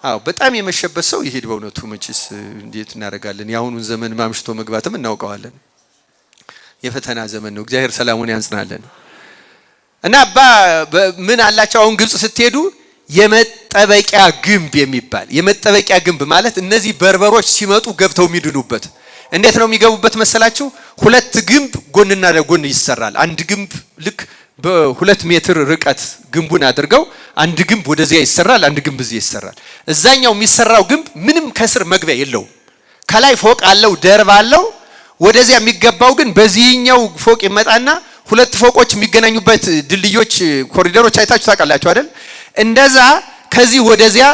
አዎ በጣም የመሸበት ሰው ይሄድ። በእውነቱ መቼስ እንዴት እናደርጋለን? የአሁኑን ዘመን ማምሽቶ መግባትም እናውቀዋለን። የፈተና ዘመን ነው። እግዚአብሔር ሰላሙን ያንጽናለን። እና ምን አላቸው አሁን ግብጽ ስትሄዱ የመጠበቂያ ግንብ የሚባል የመጠበቂያ ግንብ ማለት እነዚህ በርበሮች ሲመጡ ገብተው የሚድኑበት። እንዴት ነው የሚገቡበት መሰላችሁ? ሁለት ግንብ ጎንና ለጎን ይሰራል። አንድ ግንብ ልክ በ2 ሜትር ርቀት ግንቡን አድርገው አንድ ግንብ ወደዚያ ይሰራል፣ አንድ ግንብ እዚህ ይሰራል። እዛኛው የሚሰራው ግንብ ምንም ከስር መግቢያ የለውም። ከላይ ፎቅ አለው፣ ደርብ አለው። ወደዚያ የሚገባው ግን በዚህኛው ፎቅ ይመጣና ሁለት ፎቆች የሚገናኙበት ድልድዮች ኮሪደሮች አይታችሁ ታውቃላችሁ አይደል? እንደዛ ከዚህ ወደዚያ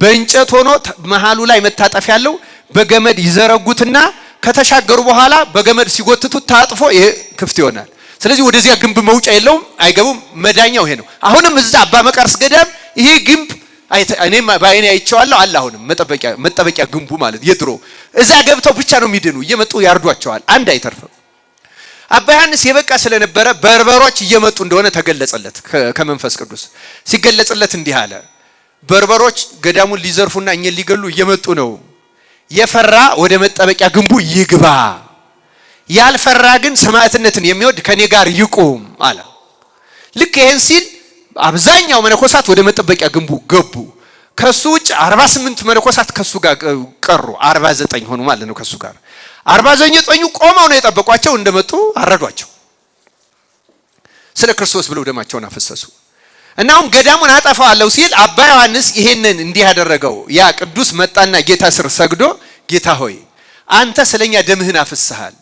በእንጨት ሆኖ መሃሉ ላይ መታጠፍ ያለው በገመድ ይዘረጉትና ከተሻገሩ በኋላ በገመድ ሲጎትቱት ታጥፎ ይሄ ክፍት ይሆናል። ስለዚህ ወደዚያ ግንብ መውጫ የለውም፣ አይገቡም። መዳኛው ይሄ ነው። አሁንም እዛ አባ መቃርስ ገዳም ይሄ ግንብ እኔም በአይኔ አይቼዋለሁ አለ። አሁንም መጠበቂያ ግንቡ ማለት የድሮ እዛ ገብተው ብቻ ነው የሚድኑ፣ እየመጡ ያርዷቸዋል። አንድ አይተርፍም። አባ ዮሐንስ የበቃ ስለነበረ በርበሮች እየመጡ እንደሆነ ተገለጸለት። ከመንፈስ ቅዱስ ሲገለጽለት እንዲህ አለ፣ በርበሮች ገዳሙን ሊዘርፉና እኛን ሊገሉ እየመጡ ነው። የፈራ ወደ መጠበቂያ ግንቡ ይግባ፣ ያልፈራ ግን ሰማዕትነትን የሚወድ ከኔ ጋር ይቁም አለ። ልክ ይሄን ሲል አብዛኛው መነኮሳት ወደ መጠበቂያ ግንቡ ገቡ። ከሱ ውጭ 48 መነኮሳት ከሱ ጋር ቀሩ። 49 ሆኑ ማለት ነው ከሱ ጋር። 49ኙ ቆመው ነው የጠበቋቸው። እንደመጡ አረዷቸው። ስለ ክርስቶስ ብለው ደማቸውን አፈሰሱ። እናም ገዳሙን አጠፋዋለሁ ሲል አባ ዮሐንስ ይሄንን እንዲህ ያደረገው ያ ቅዱስ መጣና ጌታ ስር ሰግዶ ጌታ ሆይ አንተ ስለኛ ደምህን አፍስሃል፣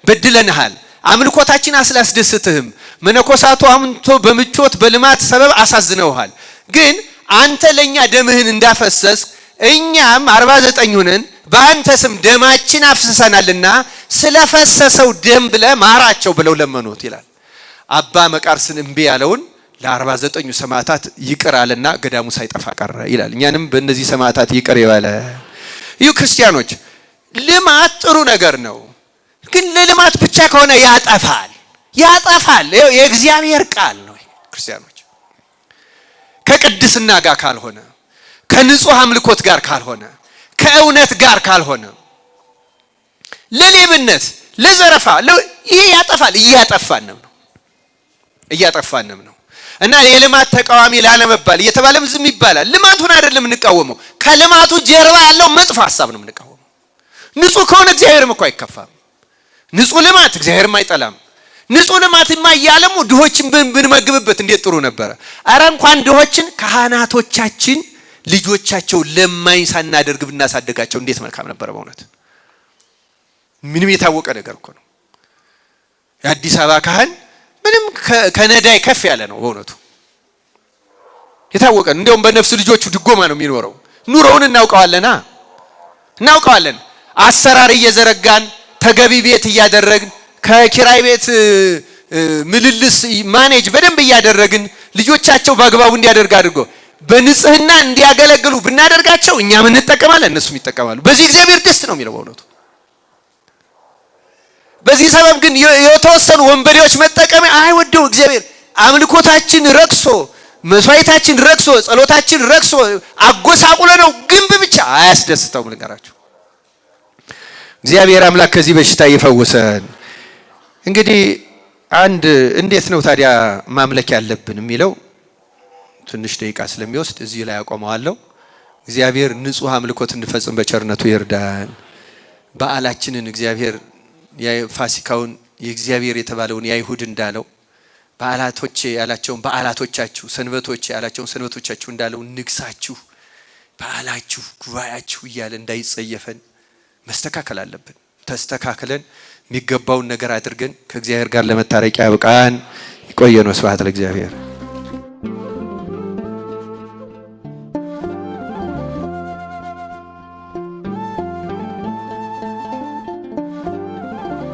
በድለንሃል፣ አምልኮታችን አስላስደስትህም፣ መነኮሳቱ አምንቶ በምቾት በልማት ሰበብ አሳዝነውሃል። ግን አንተ ለኛ ደምህን እንዳፈሰስ እኛም 49 ሆነን በአንተ ስም ደማችን አፍስሰናልና ስለፈሰሰው ደም ብለ ማራቸው ብለው ለመኑት ይላል። አባ መቃርስን እምቢ ያለውን ለ49 ሰማዕታት ይቅር አለና ገዳሙ ሳይጠፋ ቀረ ይላል። እኛንም በእነዚህ ሰማዕታት ይቅር ይበለ። ይሁ ክርስቲያኖች ልማት ጥሩ ነገር ነው፣ ግን ለልማት ብቻ ከሆነ ያጠፋል። የእግዚአብሔር ቃል ነው። ክርስቲያኖች ከቅድስና ጋር ካልሆነ፣ ከንጹህ አምልኮት ጋር ካልሆነ፣ ከእውነት ጋር ካልሆነ፣ ለሌብነት ለዘረፋ ይሄ ያጠፋል። እያጠፋንም ነው። እና የልማት ተቃዋሚ ላለመባል እየተባለም ዝም ይባላል። ልማቱን አይደለም የምንቃወመው፣ ከልማቱ ጀርባ ያለው መጥፎ ሐሳብ ነው የምንቃወመው። ንጹህ ከሆነ እግዚአብሔርም እኮ አይከፋም። ንጹህ ልማት እግዚአብሔርም አይጠላም። ንጹህ ልማትማ እያለሙ ድሆችን ብንመግብበት እንዴት ጥሩ ነበረ። አረ እንኳን ድሆችን ካህናቶቻችን ልጆቻቸው ለማኝ ሳናደርግ ብናሳደጋቸው እንዴት መልካም ነበረ። በእውነት ምንም የታወቀ ነገር እኮ ነው። የአዲስ አበባ ካህን ምንም ከነዳይ ከፍ ያለ ነው በእውነቱ የታወቀ። እንደውም በነፍስ ልጆቹ ድጎማ ነው የሚኖረው። ኑሮውን እናውቀዋለን። አሰራር እየዘረጋን ተገቢ ቤት እያደረግን ከኪራይ ቤት ምልልስ ማኔጅ በደንብ እያደረግን ልጆቻቸው በአግባቡ እንዲያደርግ አድርጎ በንጽህና እንዲያገለግሉ ብናደርጋቸው እኛም እንጠቀማለን፣ እነሱም ይጠቀማሉ። በዚህ እግዚአብሔር ደስ ነው የሚለው በእውነቱ። በዚህ ሰበብ ግን የተወሰኑ ወንበዴዎች መጠቀም አይወደው እግዚአብሔር። አምልኮታችን ረክሶ፣ መስዋዕታችን ረክሶ፣ ጸሎታችን ረክሶ አጎሳቁለ ነው ግንብ ብቻ አያስደስተውም። ልንገራችሁ፣ እግዚአብሔር አምላክ ከዚህ በሽታ ይፈውሰን። እንግዲህ እንዴት ነው ታዲያ ማምለክ ያለብን የሚለው ትንሽ ደቂቃ ስለሚወስድ እዚህ ላይ አቆመዋለሁ። እግዚአብሔር ንጹህ አምልኮት እንድፈጽም በቸርነቱ ይርዳን። በዓላችንን እግዚአብሔር ፋሲካውን የእግዚአብሔር የተባለውን የአይሁድ እንዳለው በዓላቶቼ ያላቸውን በዓላቶቻችሁ፣ ሰንበቶቼ ያላቸውን ሰንበቶቻችሁ እንዳለው ንግሳችሁ፣ በዓላችሁ፣ ጉባኤያችሁ እያለ እንዳይጸየፈን መስተካከል አለብን። ተስተካክለን የሚገባውን ነገር አድርገን ከእግዚአብሔር ጋር ለመታረቂያ ያብቃን። ይቆየን። ስብሐት ለእግዚአብሔር።